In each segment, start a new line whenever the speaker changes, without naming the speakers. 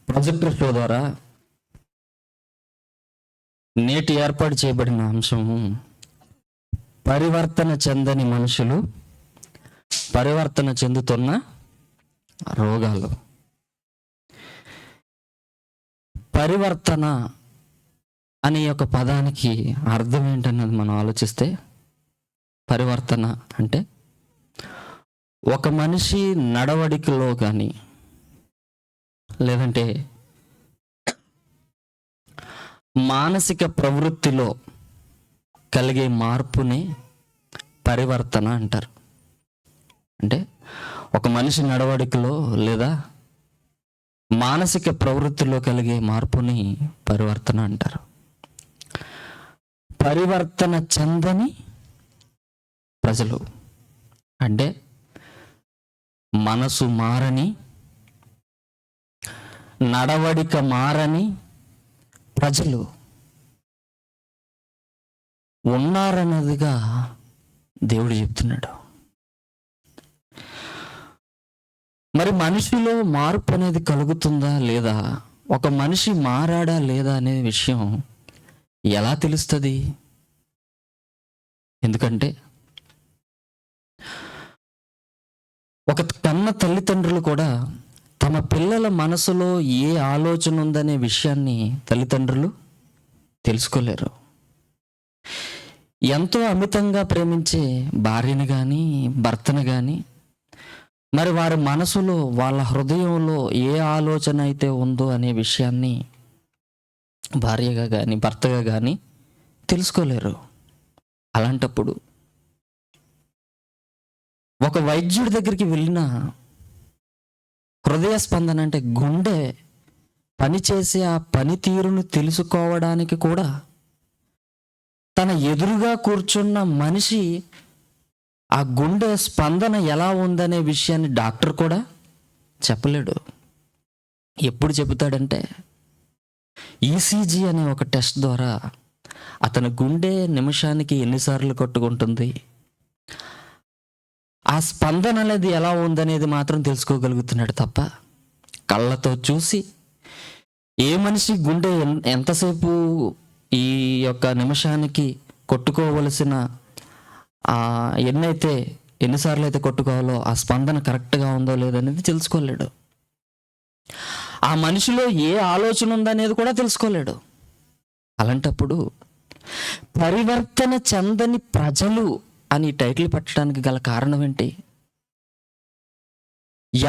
Projector show ద్వారా నేటి ఏర్పాటు చేయబడిన అంశము పరివర్తన చెందని మనుషులు, పరివర్తన చెందుతున్న రోగాలు. పరివర్తన అనే ఒక పదానికి అర్థం ఏంటన్నది మనం ఆలోచిస్తే, పరివర్తన అంటే ఒక మనిషి నడవడికలో కానీ లేదంటే మానసిక ప్రవృత్తిలో కలిగే మార్పుని పరివర్తన అంటారు. అంటే ఒక మనిషి నడవడికలో లేదా మానసిక ప్రవృత్తిలో కలిగే మార్పుని పరివర్తన అంటారు. పరివర్తన చెందని ప్రజలు అంటే మనసు మారని, నడవడిక మారని ప్రజలు ఉన్నారన్నదిగా దేవుడు చెప్తున్నాడు. మరి మనిషిలో మార్పు అనేది కలుగుతుందా లేదా, ఒక మనిషి మారాడా లేదా అనే విషయం ఎలా తెలుస్తుంది? ఎందుకంటే ఒక కన్న తల్లిదండ్రులు కూడా తమ పిల్లల మనసులో ఏ ఆలోచన ఉందనే విషయాన్ని తల్లిదండ్రులు తెలుసుకోలేరు. ఎంతో అమితంగా ప్రేమించే భార్యని కానీ భర్తను కానీ మరి వారి మనసులో, వాళ్ళ హృదయంలో ఏ ఆలోచన అయితే ఉందో అనే విషయాన్ని భార్యగా కానీ భర్తగా కానీ తెలుసుకోలేరు. అలాంటప్పుడు ఒక వైద్యుడి దగ్గరికి వెళ్ళిన హృదయ స్పందన అంటే గుండె పనిచేసే ఆ పనితీరును తెలుసుకోవడానికి కూడా తన ఎదురుగా కూర్చున్న మనిషి ఆ గుండె స్పందన ఎలా ఉందనే విషయాన్ని డాక్టర్ కూడా చెప్పలేడు. ఎప్పుడు చెబుతాడంటే ఈసీజీ అనే ఒక టెస్ట్ ద్వారా అతని గుండె నిమిషానికి ఎన్నిసార్లు కొట్టుకుంటుంది, ఆ స్పందన అనేది ఎలా ఉందనేది మాత్రం తెలుసుకోగలుగుతున్నాడు తప్ప కళ్ళతో చూసి ఏ మనిషి గుండె ఎంతసేపు ఈ యొక్క నిమిషానికి కొట్టుకోవలసిన ఎన్నిసార్లు అయితే కొట్టుకోవాలో ఆ స్పందన కరెక్ట్గా ఉందో లేదనేది తెలుసుకోలేడు. ఆ మనిషిలో ఏ ఆలోచన ఉందనేది కూడా తెలుసుకోలేడు. అలాంటప్పుడు పరివర్తన చెందని ప్రజలు అని టైటిల్ పెట్టడానికి గల కారణం ఏంటి?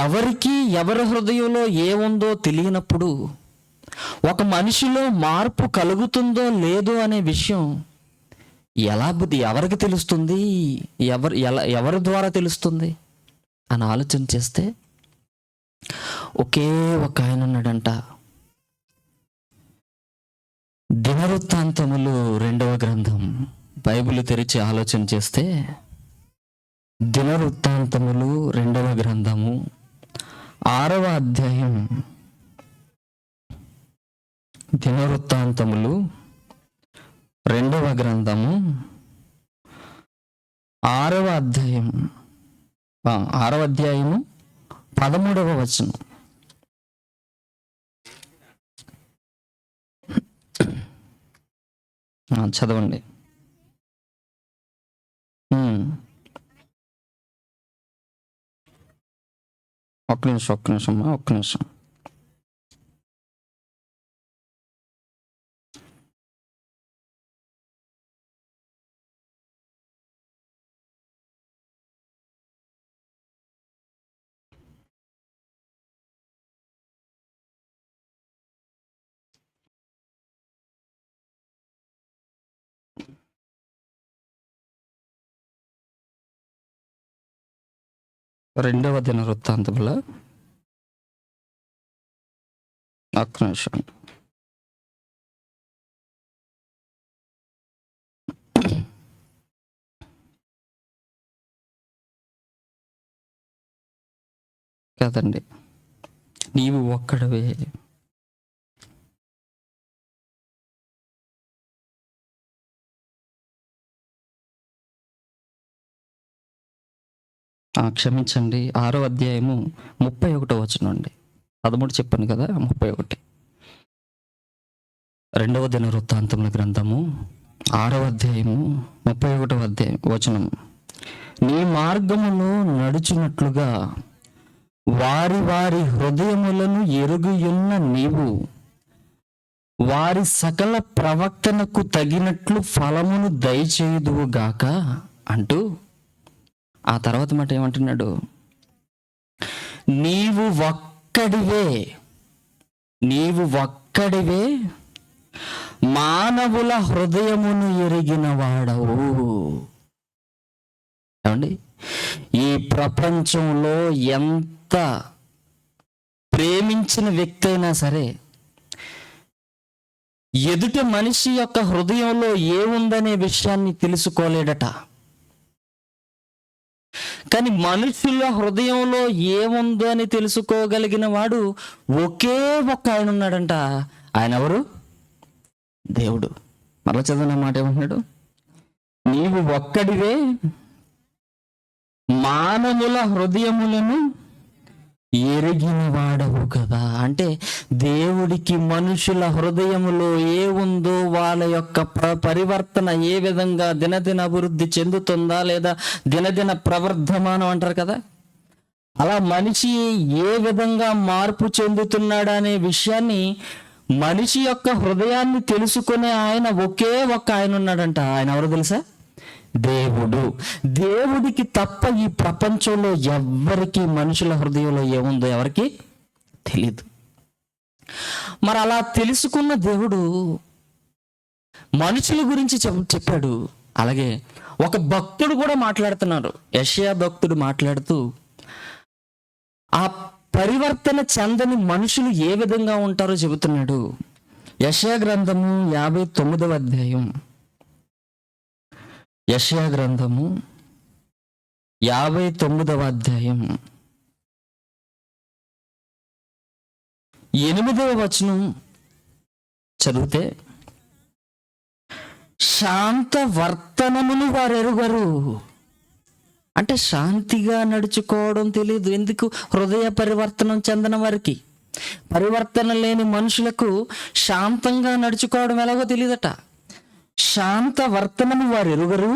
ఎవరికి ఎవరి హృదయంలో ఏముందో తెలియనప్పుడు ఒక మనిషిలో మార్పు కలుగుతుందో లేదో అనే విషయం ఎవరికి తెలుస్తుంది, ఎవరి ద్వారా తెలుస్తుంది అని ఆలోచన చేస్తే ఒకే ఒక ఆయన ఉన్నాడంట. దినవృత్తాంతములు 2వ గ్రంథం బైబిల్ తెరిచి ఆలోచన చేస్తే, దినవృత్తాంతములు 2వ గ్రంథము 6వ అధ్యాయం, దినవృత్తాంతములు 2వ గ్రంథము 6వ అధ్యాయము 13వ వచనం. చదవండి. ఒక్క నిమిషం. రెండవ దినవృత్తాంతముల ఒక్క నిమిషం. కదండి, నీవు ఒక్కడవే క్షమించండి, 6వ అధ్యాయము 31వ వచనం అండి. 13 చెప్పాను కదా, 31. 2వ దినవృత్తాంతముల గ్రంథము 6వ అధ్యాయము 31వ వచనం. నీ మార్గమును నడుచున్నట్లుగా వారి వారి హృదయములను ఎరుగుయున్న నీవు వారి సకల ప్రవర్తనకు తగినట్లు ఫలమును దయచేయుదువుగాక అంటూ ఆ తర్వాత మాట ఏమంటున్నాడు? నీవు ఒక్కడివే మానవుల హృదయమును ఎరిగిన వాడవు. ఏమండి, ఈ ప్రపంచంలో ఎంత ప్రేమించిన వ్యక్తి అయినా సరే ఎదుటి మనిషి యొక్క హృదయంలో ఏముందనే విషయాన్ని తెలుసుకోలేడట. కానీ మనుషుల హృదయంలో ఏముందో అని తెలుసుకోగలిగిన వాడు ఒకే ఒక్క ఆయన ఉన్నాడంట. ఆయన ఎవరు? దేవుడు. మరలా చదివిన మాట ఏమంటున్నాడు? నీవు ఒక్కడివే మానవుల హృదయములను ఎరిగిన వాడవు కదా. అంటే దేవుడికి మనుషుల హృదయములో ఏ ఉందో, వాళ్ళ యొక్క పరివర్తన ఏ విధంగా దినదిన అభివృద్ధి చెందుతుందా లేదా దినదిన ప్రవర్ధమానం అంటారు కదా, అలా మనిషి ఏ విధంగా మార్పు చెందుతున్నాడా అనే విషయాన్ని, మనిషి యొక్క హృదయాన్ని తెలుసుకునే ఆయన ఒకే ఒక్క ఆయన ఉన్నాడంట. ఆయన ఎవరు తెలుసా? దేవుడు. దేవుడికి తప్ప ఈ ప్రపంచంలో ఎవ్వరికి మనుషుల హృదయంలో ఏముందో ఎవరికి తెలీదు. మరి అలా తెలుసుకున్న దేవుడు మనుషుల గురించి చెప్పాడు. అలాగే ఒక భక్తుడు కూడా మాట్లాడుతున్నారు. యెషయా భక్తుడు మాట్లాడుతూ ఆ పరివర్తన చెందని మనుషులు ఏ విధంగా ఉంటారో చెబుతున్నాడు. యెషయా గ్రంథము 59వ అధ్యాయం. యెషయా గ్రంథము 59వ అధ్యాయం 8వ వచనం చదివితే, శాంత వర్తనమును వారు ఎరుగరు. అంటే శాంతిగా నడుచుకోవడం తెలియదు. ఎందుకు? హృదయ పరివర్తనం చెందిన వారికి, పరివర్తన లేని మనుషులకు శాంతంగా నడుచుకోవడం ఎలాగో తెలియదట. శాంత వర్తనము వారు ఎరుగరు,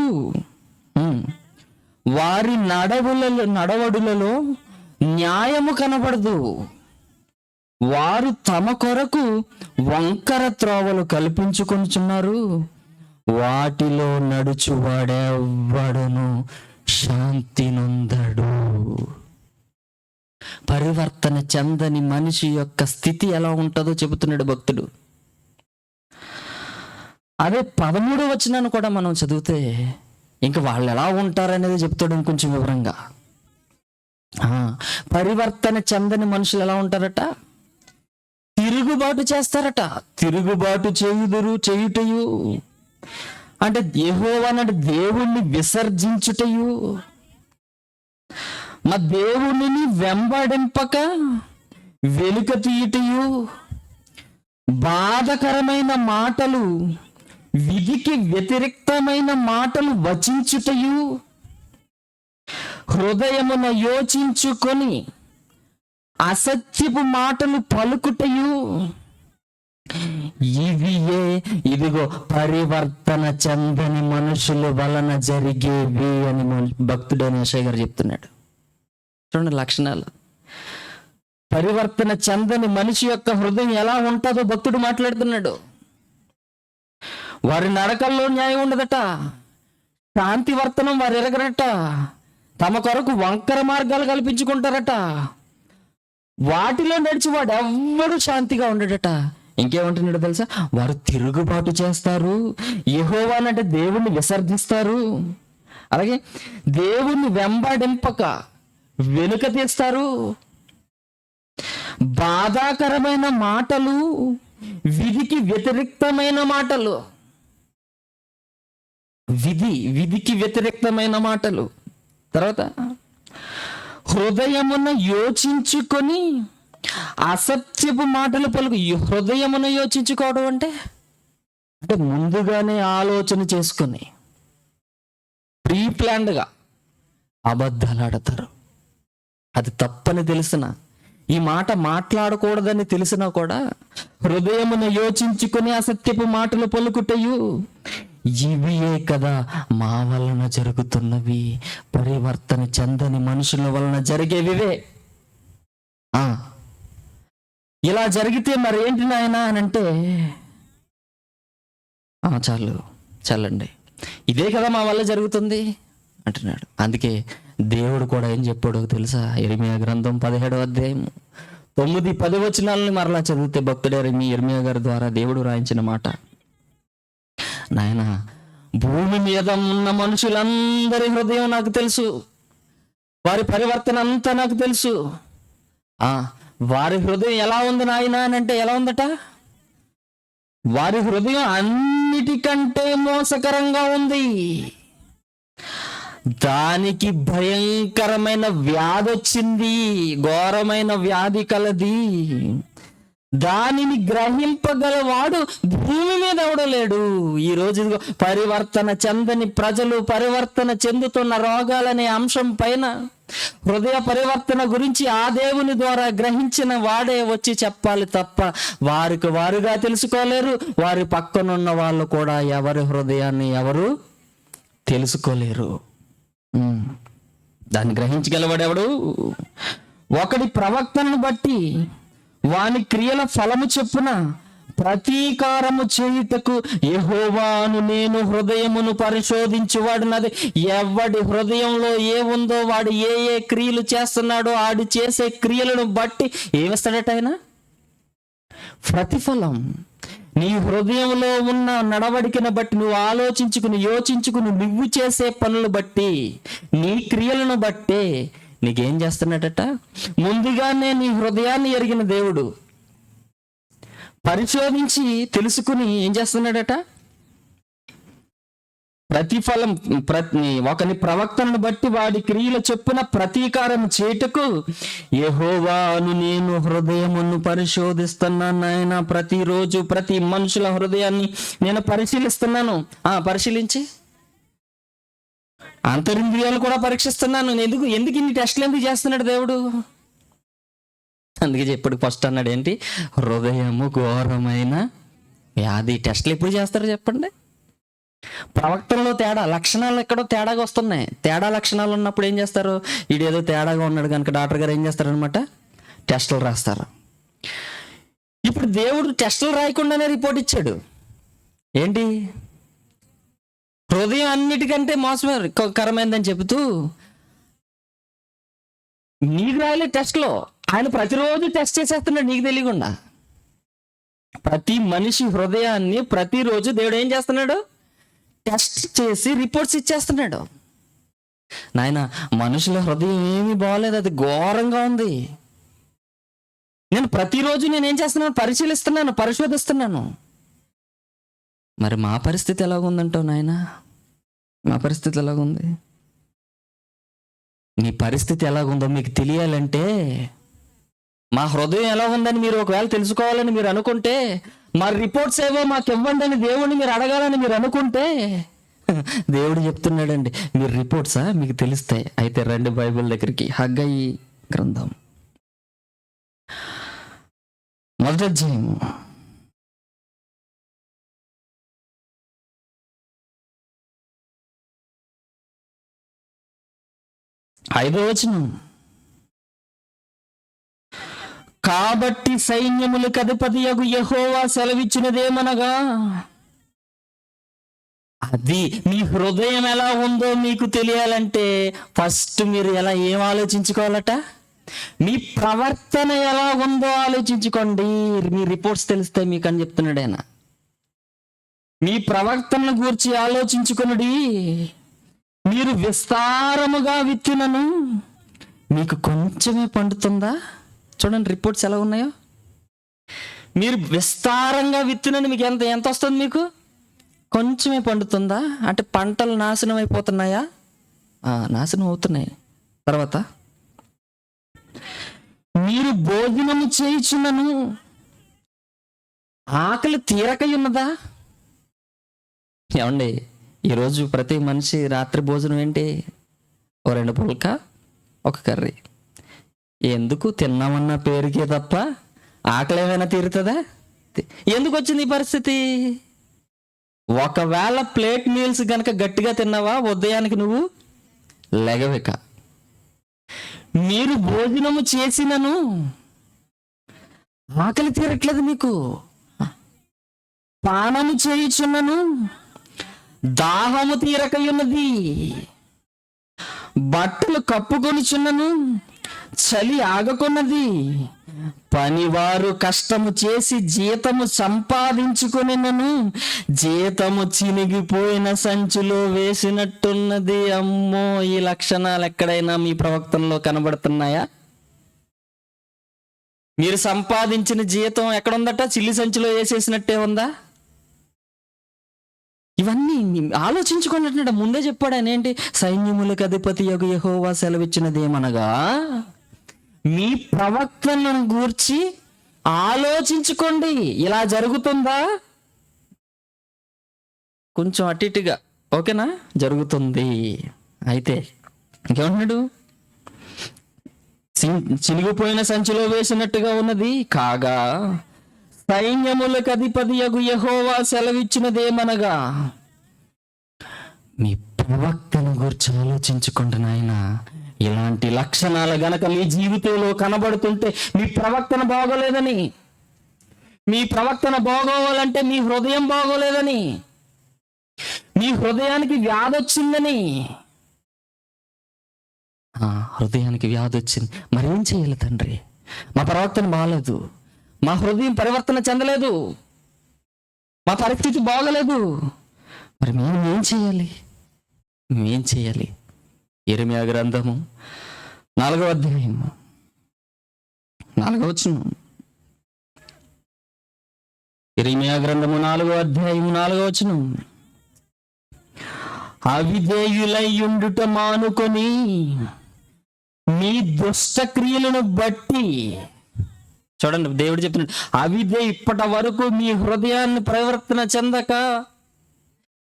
వారి నడవడులలో న్యాయము కనబడదు. వారు తమ కొరకు వంకర త్రోవలు కల్పించుకొనుచున్నారు, వాటిలో నడుచువాడెవ్వడును శాంతి నొందడు. పరివర్తన చెందని మనిషి యొక్క స్థితి ఎలా ఉంటుందో చెబుతున్నాడు భక్తుడు. అదే 13వ వచనాన్ని కూడా మనం చదివితే ఇంకా వాళ్ళు ఎలా ఉంటారనేది చెప్తాడు ఇంకొంచెం వివరంగా. పరివర్తన చెందని మనుషులు ఎలా ఉంటారట? తిరుగుబాటు చేస్తారట. తిరుగుబాటు చేయుటయు అంటే యెహోవానంటే దేవుణ్ణి విసర్జించుటయు, మా దేవుణ్ణి వెంబడింపక వెనుక తీయుటయు, బాధకరమైన మాటలు, విధికి వ్యతిరేక్తమైన మాటలు వచించుటయు, హృదయమున యోచించుకొని అసత్యపు మాటలు పలుకుటయు, ఇదిగో పరివర్తన చెందని మనుషుల వలన జరిగేవి అని భక్తుడైన యెషయా గారు చెప్తున్నాడు. చూడండి లక్షణాలు. పరివర్తన చెందని మనిషి యొక్క హృదయం ఎలా ఉంటుందో భక్తుడు మాట్లాడుతున్నాడు. వారి నడకల్లో న్యాయం ఉండదట, శాంతి వర్తనం వారు ఎరగరట, తమ కొరకు వంకర మార్గాలు కల్పించుకుంటారట, వాటిలో నడిచివాడు ఎవ్వడు శాంతిగా ఉండడట. ఇంకేమంటున్నాడు తెలుసా? వారు తిరుగుబాటు చేస్తారు, యెహోవానంటే దేవుణ్ణి విసర్జిస్తారు, అలాగే దేవుణ్ణి వెంబడింపక వెనుక తీస్తారు, బాధాకరమైన మాటలు, విధికి వ్యతిరేక్తమైన మాటలు, విధికి వ్యతిరేక్తమైన మాటలు. తర్వాత హృదయమున యోచించుకొని అసత్యపు మాటలు పలుకు. హృదయమున యోచించుకోవడం అంటే ముందుగానే ఆలోచన చేసుకొని ప్రీ ప్లాన్డ్గా అబద్ధాలు ఆడతారు. అది తప్పని తెలిసిన ఈ మాట మాట్లాడకూడదని తెలిసినా కూడా హృదయమున యోచించుకుని అసత్యపు మాటలు పలుకుటయు ఇవియే కదా మా వలన జరుగుతున్నవి. పరివర్తన చెందని మనుషుల వలన జరిగేవివే. ఇలా జరిగితే మరేంటి నాయనా అని అంటే, చాలండి, ఇదే కదా మా వల్ల జరుగుతుంది అంటున్నాడు. అందుకే దేవుడు కూడా ఏం చెప్పాడో తెలుసా? ఇర్మియా గ్రంథం 17వ అధ్యాయం 9-10 వచనాలని మరలా చదివితే భక్తుడు ఇర్మియా గారి ద్వారా దేవుడు రాయించిన మాట, నాయన భూమి మీద ఉన్న మనుషులందరి హృదయం నాకు తెలుసు, వారి పరివర్తన అంతా నాకు తెలుసు. వారి హృదయం ఎలా ఉంది నాయన అని అంటే ఎలా ఉందట? వారి హృదయం అన్నిటికంటే మోసకరంగా ఉంది. దానికి భయంకరమైన వ్యాధి వచ్చింది, ఘోరమైన వ్యాధి కలది. దానిని గ్రహింపగలవాడు భూమి మీద ఎవడలేడు. ఈ రోజు పరివర్తన చెందని ప్రజలు, పరివర్తన చెందుతున్న రోగాలనే అంశం పైన, హృదయ పరివర్తన గురించి ఆ దేవుని ద్వారా గ్రహించిన వాడే వచ్చి చెప్పాలి తప్ప వారికి వారుగా తెలుసుకోలేరు. వారి పక్కనున్న వాళ్ళు కూడా ఎవరి హృదయాన్ని ఎవరు తెలుసుకోలేరు. దాన్ని గ్రహించగలవాడెవడు? ఒకడి ప్రవక్తను బట్టి వాని క్రియల ఫలము చొప్పున ప్రతీకారము చేయుటకు యెహోవాను నేను హృదయమును పరిశోధించువాడున్నది. ఎవడి హృదయంలో ఏముందో వాడు ఏ ఏ క్రియలు చేస్తున్నాడో ఆడు చేసే క్రియలను బట్టి ఏమిస్తాడట ఆయన? ప్రతిఫలం. నీ హృదయంలో ఉన్న నడవడికను బట్టి, నువ్వు ఆలోచించుకుని యోచించుకుని నువ్వు చేసే పనులు బట్టి, నీ క్రియలను బట్టే నీకేం చేస్తున్నాడట? ముందుగానే నీ హృదయాన్ని ఎరిగిన దేవుడు పరిశోధించి తెలుసుకుని ఏం చేస్తున్నాడట? ప్రతిఫలం. ఒకని ప్రవక్తను బట్టి వాడి క్రియల చొప్పున ప్రతీకారం చేయుటకు యెహోవాను నేను హృదయమును పరిశోధిస్తున్నాను. నాయన ప్రతిరోజు ప్రతి మనుషుల హృదయాన్ని నేను పరిశీలిస్తున్నాను. పరిశీలించి అంతరింద్రియాలు కూడా పరీక్షిస్తున్నాను. ఎందుకు ఇన్ని టెస్టులు ఎందుకు చేస్తున్నాడు దేవుడు? అందుకే చెప్పాడు, ఫస్ట్ అన్నాడు ఏంటి? హృదయము ఘోరమైన వ్యాధి. టెస్టులు ఎప్పుడు చేస్తారో చెప్పండి? ప్రవక్తల్లో తేడా, లక్షణాలు ఎక్కడో తేడాగా వస్తున్నాయి. తేడా లక్షణాలు ఉన్నప్పుడు ఏం చేస్తారు? ఈడేదో తేడాగా ఉన్నాడు కనుక డాక్టర్ గారు ఏం చేస్తారనమాట? టెస్టులు రాస్తారు. ఇప్పుడు దేవుడు టెస్టులు రాయకుండానే రిపోర్ట్ ఇచ్చాడు. ఏంటి? హృదయం అన్నిటికంటే మోసకరమైందని చెబుతూ నీకు రాయలే టెస్ట్లో, ఆయన ప్రతిరోజు టెస్ట్ చేసేస్తున్నాడు నీకు తెలియకుండా. ప్రతి మనిషి హృదయాన్ని ప్రతిరోజు దేవుడు ఏం చేస్తున్నాడు? టెస్ట్ చేసి రిపోర్ట్స్ ఇచ్చేస్తున్నాడు. నాయన మనుషుల హృదయం ఏమీ బాగోలేదు, అది ఘోరంగా ఉంది. నేను ప్రతిరోజు నేనేం చేస్తున్నాను? పరిశీలిస్తున్నాను, పరిశోధిస్తున్నాను. మరి మా పరిస్థితి ఎలాగుందంటావు నాయన? మా పరిస్థితి ఎలాగుంది? నీ పరిస్థితి ఎలాగుందో మీకు తెలియాలంటే, మా హృదయం ఎలా ఉందని మీరు ఒకవేళ తెలుసుకోవాలని మీరు అనుకుంటే, మా రిపోర్ట్స్ ఏవో మాకు ఇవ్వండి అని దేవుడిని మీరు అడగాలని మీరు అనుకుంటే, దేవుడు చెప్తున్నాడండి, మీరు రిపోర్ట్సా మీకు తెలుస్తాయి. అయితే రండి బైబిల్ దగ్గరికి. హగ్గయి గ్రంథం 1వ అధ్యాయం 5వ వచనం. కాబట్టి సైన్యములకు అధిపతియగు యెహోవా సెలవిచ్చినదేమనగా, అది మీ హృదయం ఎలా ఉందో మీకు తెలియాలంటే ఫస్ట్ మీరు ఏం ఆలోచించుకోవాలట? మీ ప్రవర్తన ఎలా ఉందో ఆలోచించుకోండి. మీ రిపోర్ట్స్ తెలిస్తే మీకు అని చెప్తున్నాడు ఆయన. మీ ప్రవర్తన గురించి ఆలోచించుకొనుడి. మీరు విస్తారముగా విత్తినను మీకు కొంచెమే పండుతుందా? చూడండి రిపోర్ట్స్ ఎలా ఉన్నాయో. మీరు విస్తారంగా విత్తినని మీకు ఎంత వస్తుంది? మీకు కొంచెమే పండుతుందా? అంటే పంటలు నాశనం అయిపోతున్నాయా? నాశనం అవుతున్నాయి. తర్వాత మీరు భోజనము చేయుచున్నను ఆకలి తీరకై ఉన్నదా? ఏమండి, ఈరోజు ప్రతి మనిషి రాత్రి భోజనం ఏంటి? 2 పుల్క, 1 కర్రీ. ఎందుకు? తిన్నామన్న పేరుకే తప్ప ఆకలి ఏమైనా తీరుతుందా? ఎందుకు వచ్చింది ఈ పరిస్థితి? ఒకవేళ ప్లేట్ మీల్స్ గనక గట్టిగా తిన్నావా ఉదయానికి నువ్వు లెగవిక. మీరు భోజనము చేసినను ఆకలి తీరట్లేదు మీకు, పానము చేయుచున్నను దాహము తీరకయున్నది, బట్టలు కప్పుకొనిచున్నను చలి ఆగకున్నది, పనివారు కష్టము చేసి జీతము సంపాదించుకొనినను జీతము చినిగిపోయిన సంచిలో వేసినట్టున్నది. అమ్మో, ఈ లక్షణాలు ఎక్కడైనా మీ ప్రవక్తనలో కనబడుతున్నాయా? మీరు సంపాదించిన జీతం ఎక్కడుందట? చిల్లి సంచిలో వేసేసినట్టే ఉందా? ఇవన్నీ ఆలోచించుకోండి అంటున్నాడు. ముందే చెప్పాడు ఆయన, ఏంటి? సైన్యములకు అధిపతి యెహోవా సెలవిచ్చినదేమనగా, మీ ప్రవక్తలను గూర్చి ఆలోచించుకోండి. ఇలా జరుగుతుందా? కొంచెం అటు ఇటుగా ఓకేనా? జరుగుతుంది. అయితే ఇంకేమంటున్నాడు? చినిగిపోయిన సంచిలో వేసినట్టుగా ఉన్నది. కాగా సైన్యములకు అధిపతి యెహోవా సెలవిచ్చినదేమనగా, మీ ప్రవక్తను గురించి ఆలోచించుకోండి నాయన. ఇలాంటి లక్షణాలు గనక మీ జీవితంలో కనబడుతుంటే మీ ప్రవక్తన బాగోలేదని, మీ ప్రవక్తన బాగోవాలంటే మీ హృదయం బాగోలేదని, మీ హృదయానికి వ్యాధి వచ్చిందని. హృదయానికి వ్యాధి వచ్చింది, మరేం చేయాలి తండ్రి? మా ప్రవర్తన బాగలేదు, మా హృదయం పరివర్తన చెందలేదు, మా పరిస్థితి బాగలేదు, మరి మేము ఏం చేయాలి? మేమేం చేయాలి? యెరెమీయా గ్రంథము 4వ అధ్యాయము 4వ వచనం. యెరెమీయా గ్రంథము 4వ అధ్యాయము 4వ వచనం. అవిధేయులై ఉండుట మానుకొని మీ దుష్ట క్రియలను బట్టి, చూడండి దేవుడు చెప్తున్నాడు, ఇప్పటి వరకు మీ హృదయాన్ని పరివర్తన చెందక,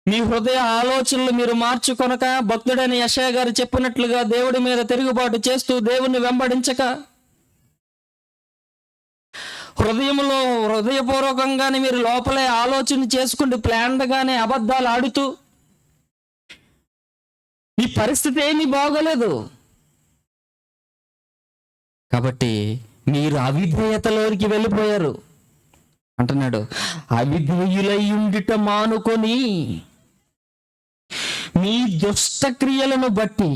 మీ హృదయ ఆలోచనలు మీరు మార్చుకొనక, భక్తుడైన యెషయా గారు చెప్పినట్లుగా దేవుడి మీద తిరుగుబాటు చేస్తూ దేవుణ్ణి వెంబడించక, హృదయపూర్వకంగానే మీరు లోపలే ఆలోచన చేసుకుంటూ ప్లాన్డ్గానే అబద్ధాలు ఆడుతూ, ఈ పరిస్థితి ఏమీ బాగోలేదు. కాబట్టి మీరు అవిధేయతలోకి వెళ్ళిపోయారు అంటున్నాడు. అవిధేయులై ఉండుట మానుకొని మీ దుష్ట క్రియలను బట్టి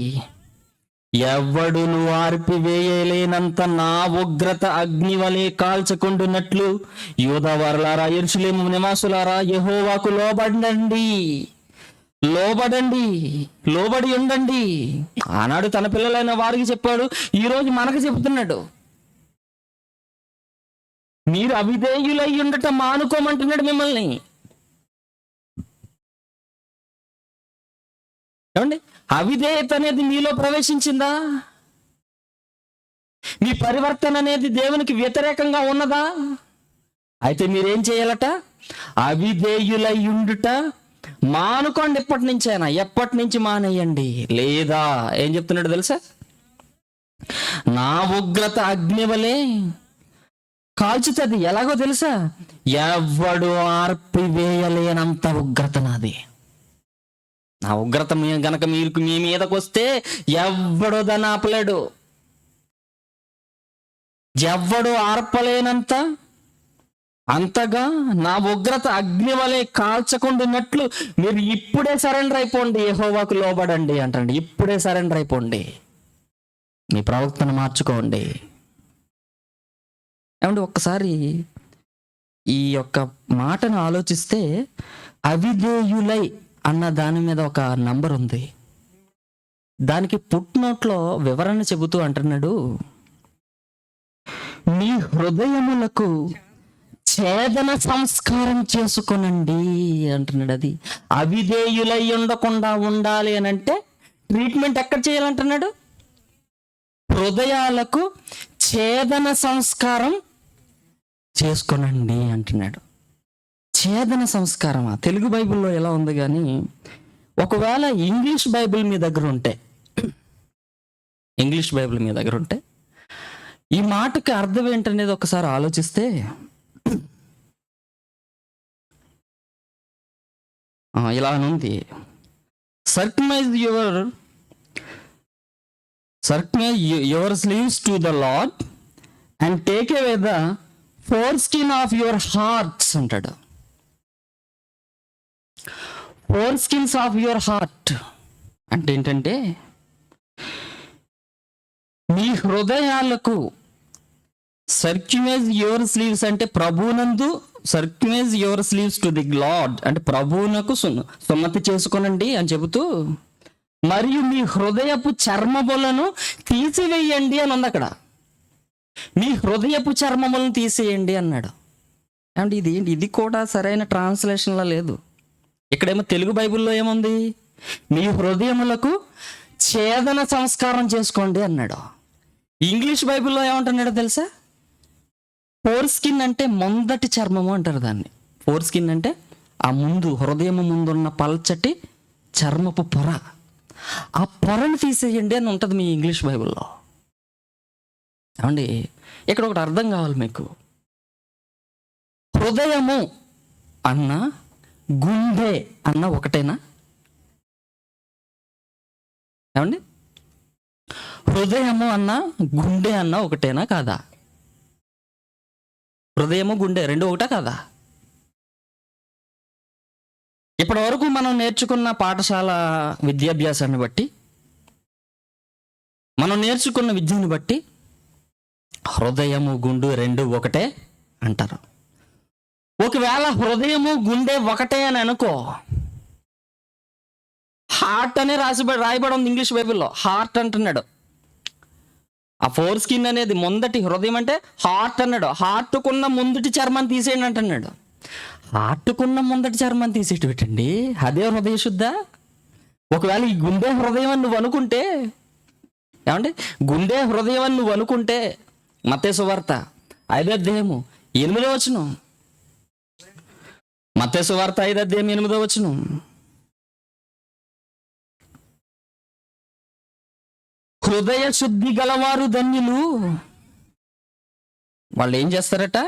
ఎవడును ఆర్పివేయలేనంత నా ఉగ్రత అగ్ని వలె కాల్చకుండునట్లు యూదావారులారా, యెరూషలేము నివాసులారా, యెహోవాకు లోబడండి, లోబడి ఉండండి. ఆనాడు తన పిల్లలైన వారికి చెప్పాడు, ఈరోజు మనకు చెబుతున్నాడు. మీరు అవిధేయులై ఉండటం మానుకోమంటున్నాడు మిమ్మల్ని. ఏమండి, అవిధేయత అనేది మీలో ప్రవేశించిందా? మీ పరివర్తన అనేది దేవునికి వ్యతిరేకంగా ఉన్నదా? అయితే మీరేం చేయాలట? అవిధేయులై ఉండుట మానుకోండి. ఎప్పటి నుంచి మానేయండి. లేదా ఏం చెప్తున్నాడు తెలుసా? నా ఉగ్రత అగ్ని వలె కాల్చుతుంది. ఎలాగో తెలుసా? ఎవడు ఆర్పివేయలేనంత ఉగ్రత నాది. నా ఉగ్రత గనక మీ మీదకి వస్తే ఎవడో దాన్ని ఆపలేడు. ఎవడు ఆర్పలేనంత అంతగా నా ఉగ్రత అగ్ని వలె కాల్చకుండాన్నట్లు మీరు ఇప్పుడే సరెండర్ అయిపోండి, యెహోవాకు లోబడండి అంటండి. ఇప్పుడే సరెండర్ అయిపోండి, మీ ప్రవక్తను మార్చుకోండి. ఏమంటే ఒక్కసారి ఈ యొక్క మాటను ఆలోచిస్తే, అవిధేయులై అన్న దాని మీద ఒక నంబర్ ఉంది. దానికి పుట్నోట్లో వివరణ చెబుతూ అంటున్నాడు, మీ హృదయములకు ఛేదన సంస్కారం చేసుకొనండి అంటున్నాడు. అది అవిధేయులై ఉండకుండా ఉండాలి అని అంటే ట్రీట్మెంట్ ఎక్కడ చేయాలంటున్నాడు? హృదయాలకు ఛేదన సంస్కారం చేసుకోనండి అంటున్నాడు. ఛేదన సంస్కారమా? తెలుగు బైబిల్లో ఎలా ఉంది, కానీ ఒకవేళ ఇంగ్లీష్ బైబిల్ మీ దగ్గర ఉంటే ఈ మాటకి అర్థం ఏంటనేది ఒకసారి ఆలోచిస్తే ఇలా ఉంది. Circumcise your selves to the Lord and take away the foreskin of your hearts అంటాడు. Foreskins of your heart అంటే ఏంటంటే, మీ హృదయాలకు సర్క్యుమేజ్ యువర్ స్లీవ్స్ అంటే ప్రభువునందు, circumcise your selves to the Lord అంటే ప్రభువునకు సున్నతి చేసుకొనండి అని చెబుతూ, మరియు మీ హృదయపు చర్మములను తీసివేయండి అని ఉంది అక్కడ. మీ హృదయపు చర్మములను తీసేయండి అన్నాడు. అంటే ఇది కూడా సరైన ట్రాన్స్లేషన్లో లేదు. ఇక్కడేమో తెలుగు బైబిల్లో ఏముంది, మీ హృదయములకు ఛేదన సంస్కారం చేసుకోండి అన్నాడు. ఇంగ్లీష్ బైబిల్లో ఏమంటున్నాడో తెలుసా, ఫోర్ స్కిన్ అంటే ముందటి చర్మము అంటారు దాన్ని. ఫోర్ స్కిన్ అంటే ఆ ముందు, హృదయము ముందున్న పల్చటి చర్మపు పొర, ఆ పొరను తీసేయండి అని ఉంటుంది మీ ఇంగ్లీష్ బైబిల్లో. ఏమండి, ఇక్కడ ఒకటి అర్థం కావాలి మీకు. హృదయము అన్న గుండె అన్న ఒకటేనా? ఏమండి, హృదయము అన్న గుండె అన్న ఒకటేనా కాదా? హృదయము గుండె రెండు ఒకటా కాదా? ఇప్పటి వరకు మనం నేర్చుకున్న పాఠశాల విద్యాభ్యాసాన్ని బట్టి, మనం నేర్చుకున్న విద్యను బట్టి హృదయము గుండె రెండు ఒకటే అంటారు. ఒకవేళ హృదయము గుండె ఒకటే అని అనుకో, హార్ట్ అనే రాయబడి ఉంది ఇంగ్లీష్ బైబిల్లో. హార్ట్ అంటున్నాడు. ఆ ఫోర్ స్కిన్ అనేది ముందటి, హృదయం అంటే హార్ట్ అన్నాడు. హార్ట్కున్న ముందటి చర్మాన్ని తీసేయండి అంటున్నాడు. హార్ట్కున్న ముందటి చర్మాన్ని తీసేటి పెట్టండి, అదే హృదయ శుద్ధ? ఒకవేళ ఈ గుండె హృదయం అని నువ్వు అనుకుంటే, ఏమంటే గుండె హృదయం అని నువ్వు అనుకుంటే, మత్తయి సువార్త 5వ అధ్యాయము 8వ వచనం, మత్తయి సువార్త 5వ అధ్యాయం 8వ వచనం, హృదయ శుద్ధి గలవారు ధన్యులు, వాళ్ళు ఏం చేస్తారట,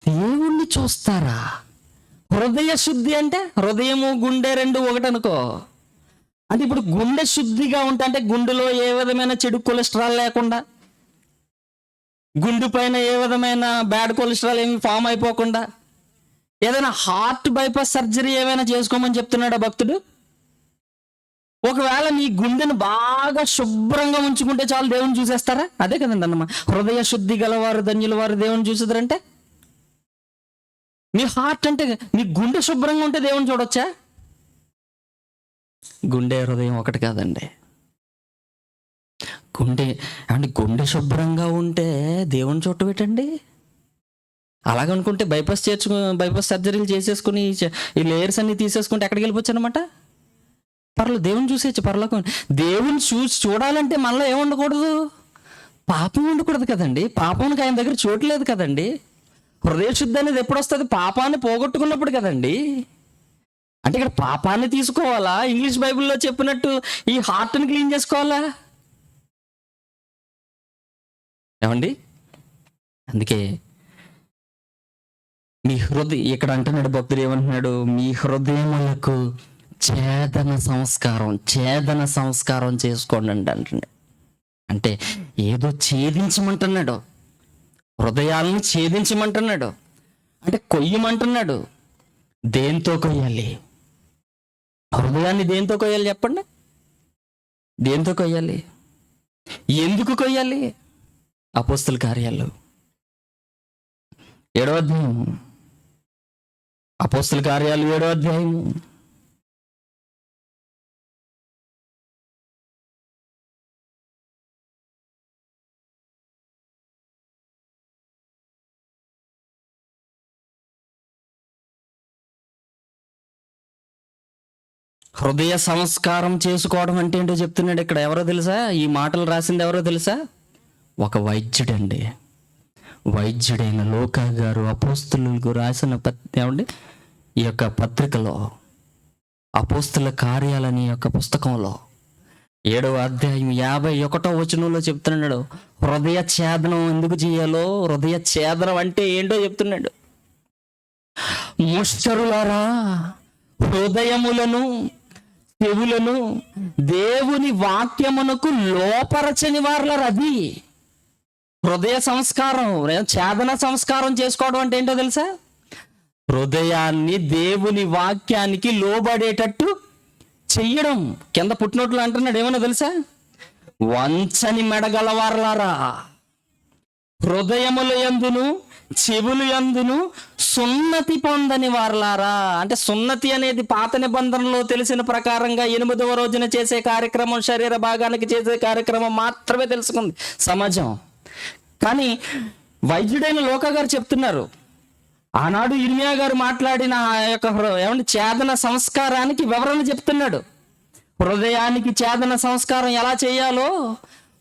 దేవుణ్ణి చూస్తారా. హృదయ శుద్ధి అంటే హృదయము గుండె రెండు ఒకటి అనుకో. అంటే ఇప్పుడు గుండె శుద్ధిగా ఉంటా అంటే గుండెలో ఏ విధమైన చెడు కొలెస్ట్రాల్ లేకుండా, గుండె పైన ఏ విధమైన బ్యాడ్ కొలెస్ట్రాల్ ఏమి ఫామ్ అయిపోకుండా, ఏదైనా హార్ట్ బైపాస్ సర్జరీ ఏమైనా చేసుకోమని చెప్తున్నాడా భక్తుడు? ఒకవేళ నీ గుండెను బాగా శుభ్రంగా ఉంచుకుంటే చాలు దేవుని చూసేస్తారా? అదే కదండి అన్నమా, హృదయ శుద్ధి గలవారు ధన్యుల వారు దేవుని చూసేదారంటే. మీ హార్ట్ అంటే మీ గుండె శుభ్రంగా ఉంటే దేవుని చూడొచ్చా? గుండె హృదయం ఒకటి కాదండి. గుండె శుభ్రంగా ఉంటే దేవుని చోటు పెట్టండి. అలాగనుకుంటే బైపాస్ సర్జరీలు చేసేసుకుని ఈ లేయర్స్ అన్ని తీసేసుకుంటే ఎక్కడికి వెళ్ళిపోవచ్చు అనమాట. దేవుని చూసేయచ్చు పరలోకం. దేవుని చూడాలంటే మనలో ఏముండకూడదు, పాపం ఉండకూడదు కదండి. పాపానికి ఆయన దగ్గర చోటు లేదు కదండి. హృదయ శుద్ధి అనేది ఎప్పుడు వస్తుంది? పాపాన్ని పోగొట్టుకున్నప్పుడు కదండి. అంటే ఇక్కడ పాపాన్ని తీసుకోవాలా, ఇంగ్లీష్ బైబిల్లో చెప్పినట్టు ఈ హార్ట్ని క్లీన్ చేసుకోవాలా? ఏమండి, అందుకే మీ హృదయం, ఇక్కడ అంటున్నాడు భక్తుడు, ఏమంటున్నాడు, మీ హృదయములకు ఛేదన సంస్కారం చేసుకోండి అంటున్నాడు. అంటే ఏదో ఛేదించమంటున్నాడు, హృదయాలను ఛేదించమంటున్నాడు, అంటే కొయ్యమంటున్నాడు. దేంతో కొయ్యాలి? హృదయాన్ని దేంతో కొయ్యాలి చెప్పండి? దేంతో కొయ్యాలి? ఎందుకు కొయ్యాలి? అపోస్తల కార్యాలు 7వ అధ్యాయం, అపోస్తల కార్యాలు 7వ అధ్యాయము హృదయ సంస్కారం చేసుకోవడం అంటే ఏంటో చెప్తున్నాడు ఇక్కడ. ఎవరో తెలుసా? ఈ మాటలు రాసింది ఎవరో తెలుసా? ఒక వైద్యుడండి. వైద్యుడైన లోకా గారు అపోస్తలులకు రాసిన ఏమండి ఈ యొక్క పత్రికలో, అపోస్తల కార్యాలని యొక్క పుస్తకంలో 7వ అధ్యాయం 51వ వచనంలో చెప్తున్నాడు, హృదయ ఛేదనం ఎందుకు చేయాలో, హృదయ ఛేదనం అంటే ఏంటో చెప్తున్నాడు. ముష్టరులారా, హృదయములను చెవులను దేవుని వాక్యమునకు లోపరచని వారులారా. అది హృదయ సంస్కారం, ఛేదన సంస్కారం చేసుకోవడం అంటే ఏంటో తెలుసా? హృదయాన్ని దేవుని వాక్యానికి లోబడేటట్టు చెయ్యడం. కింద పుట్టినట్లు అంటున్నాడు, ఏమన్నా తెలుసా? వంచని మెడగలవారలారా, హృదయముల యందును చెవులు యందును సున్నతి పొందని వారలారా. అంటే సున్నతి అనేది పాత నిబంధనలో తెలిసిన ప్రకారంగా 8వ రోజున చేసే కార్యక్రమం, శరీర భాగానికి చేసే కార్యక్రమం మాత్రమే తెలుసుకుంది సమాజం. కానీ వైద్యుడైన లోకా గారు చెప్తున్నారు, ఆనాడు ఇర్మియా గారు మాట్లాడిన ఆ యొక్క ఛేదన సంస్కారానికి వివరణ చెప్తున్నాడు. హృదయానికి ఛేదన సంస్కారం ఎలా చేయాలో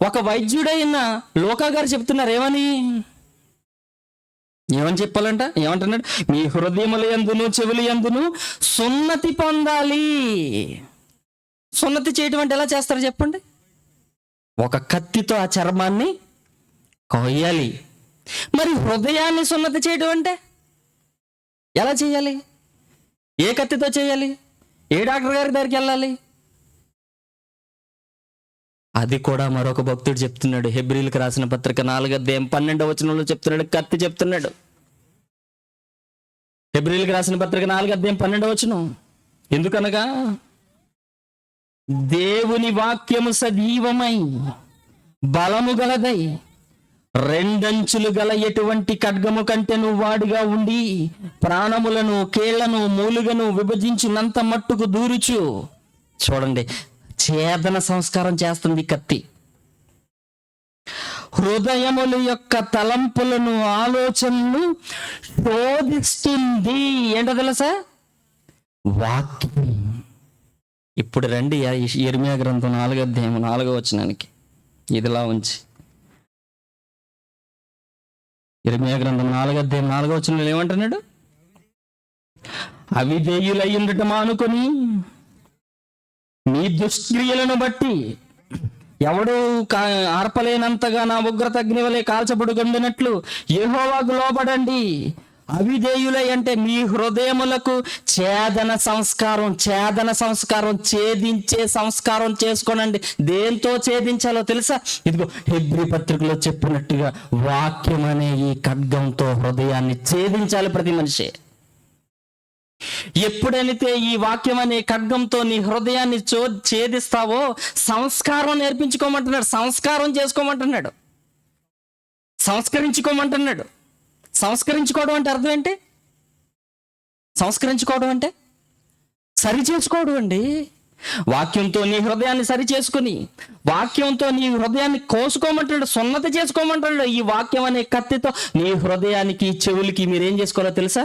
ఒక వైద్యుడైన లోకా గారు చెప్తున్నారు. ఏమని చెప్పాలంట? ఏమంటున్నాడు? మీ హృదయముల యందును చెవుల యందును సున్నతి పొందాలి. సున్నతి చేయటం అంటే ఎలా చేస్తారు చెప్పండి? ఒక కత్తితో ఆ చర్మాన్ని కొయ్యాలి. మరి హృదయాన్ని సున్నతి చేయటం అంటే ఎలా చేయాలి? ఏ కత్తితో చేయాలి? ఏ డాక్టర్ గారి దగ్గరికి వెళ్ళాలి? అది కూడా మరొక భక్తుడు చెప్తున్నాడు. హెబ్రీలకు రాసిన పత్రిక 4వ అధ్యాయం 12వ వచనంలో చెప్తున్నాడు, కత్తి చెప్తున్నాడు. హెబ్రీలకు రాసిన పత్రిక 4వ అధ్యాయం 12వ వచనం, ఎందుకనగా దేవుని వాక్యము సజీవమై బలము గలదై రెండంచులు గల ఎటువంటి ఖడ్గము కంటెను వాడిగా ఉండి ప్రాణములను కీళ్లను మూలుగను విభజించినంత మట్టుకు దూరుచు. చూడండి, ఛేదన సంస్కారం చేస్తుంది కత్తి. హృదయముల యొక్క తలంపులను ఆలోచనలు శోధిస్తుంది. ఏంటో తెలుసా? వాక్యం. ఇప్పుడు రండి ఇర్మియా గ్రంథం 4వ అధ్యాయం 4వ వచనానికి. ఇదిలా ఉంచి ఇర్మియా గ్రంథం 4వ అధ్యాయం 4వ వచనంలో ఏమంటున్నాడు? అవిధేయులై ఉండటం మానుకొని నీ దుష్క్రియలను బట్టి ఎవడు ఆర్పలేనంతగా నా ఉగ్రత అగ్ని వలె కాల్చబడుగండినట్లు యెహోవాకు లోబడండి. అవిధేయులై అంటే మీ హృదయములకు ఛేదన సంస్కారం ఛేదించే సంస్కారం చేసుకోనండి. దేంతో ఛేదించాలో తెలుసా? ఇదిగో హెబ్రీ పత్రికలో చెప్పినట్టుగా వాక్యం అనే ఈ ఖడ్గంతో హృదయాన్ని ఛేదించాలి ప్రతి మనిషి. ఎప్పుడైతే ఈ వాక్యం అనే ఖడ్గంతో నీ హృదయాన్ని ఛేదిస్తావో సంస్కారం నేర్పించుకోమంటున్నాడు, సంస్కారం చేసుకోమంటున్నాడు, సంస్కరించుకోమంటున్నాడు. సంస్కరించుకోవడం అంటే అర్థం ఏంటి? సంస్కరించుకోవడం అంటే సరి చేసుకోవడం అండి. వాక్యంతో నీ హృదయాన్ని సరి చేసుకుని వాక్యంతో నీ హృదయాన్ని కోసుకోమంటున్నాడు, సున్నతి చేసుకోమంటున్నాడు. ఈ వాక్యం అనే కత్తితో నీ హృదయానికి చెవులకి మీరేం చేసుకోవాలో తెలుసా?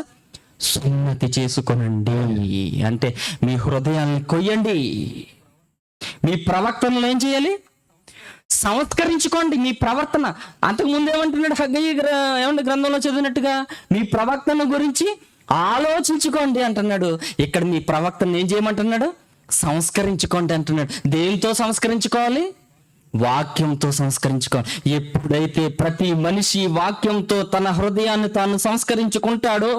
సున్నతి చేసుకొనండి. అంటే మీ హృదయాన్ని కొయ్యండి. మీ ప్రవర్తనలు ఏం చేయాలి? సంస్కరించుకోండి మీ ప్రవర్తన. అంతకుముందు ఏమంటున్నాడు హగ్గయి గ్రంథంలో చదివినట్టుగా మీ ప్రవర్తన గురించి ఆలోచించుకోండి అంటున్నాడు. ఇక్కడ మీ ప్రవర్తన ఏం చేయమంటున్నాడు? సంస్కరించుకోండి అంటున్నాడు. దేంతో సంస్కరించుకోవాలి? వాక్యంతో సంస్కరించుకోవాలి. ఎప్పుడైతే ప్రతి మనిషి వాక్యంతో తన హృదయాన్ని తాను సంస్కరించుకుంటాడో,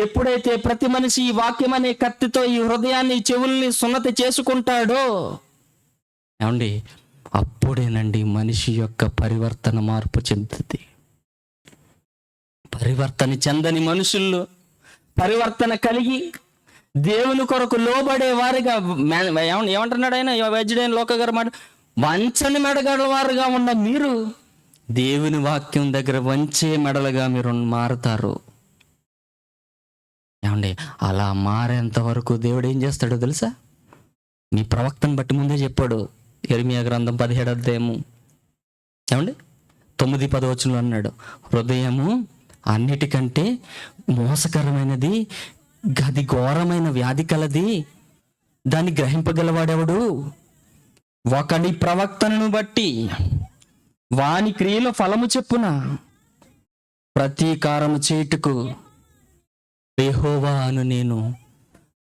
ఎప్పుడైతే ప్రతి మనిషి ఈ వాక్యం అనే కత్తితో ఈ హృదయాన్ని చెవుల్ని సున్నతి చేసుకుంటాడో, ఏమండి, అప్పుడేనండి మనిషి యొక్క పరివర్తన మార్పు చెందుతుంది. పరివర్తన చెందని మనుషుల్లో పరివర్తన కలిగి దేవుని కొరకు లోబడే వారిగా ఏమంటున్నాడు ఆయన వైద్యుడైన లోక గారు మాట, వంచని మెడగల వారుగా ఉన్న మీరు దేవుని వాక్యం దగ్గర వంచే మెడలుగా మీరు మారుతారు. ఏమండి, అలా మారేంత వరకు దేవుడు ఏం చేస్తాడో తెలుసా? మీ ప్రవక్తను బట్టి ముందే చెప్పాడు. ఇర్మియా గ్రంథం 17వ అధ్యాయము ఏమండి 9-10 వచనంలో అన్నాడు, హృదయము అన్నిటికంటే మోసకరమైనది, గది ఘోరమైన వ్యాధి కలది, దాన్ని గ్రహింపగలవాడెవడు? ఒకడి ప్రవక్తను బట్టి వాని క్రియల ఫలము చెప్పున ప్రతీకారము చేయుటకు యెహోవా అను నేను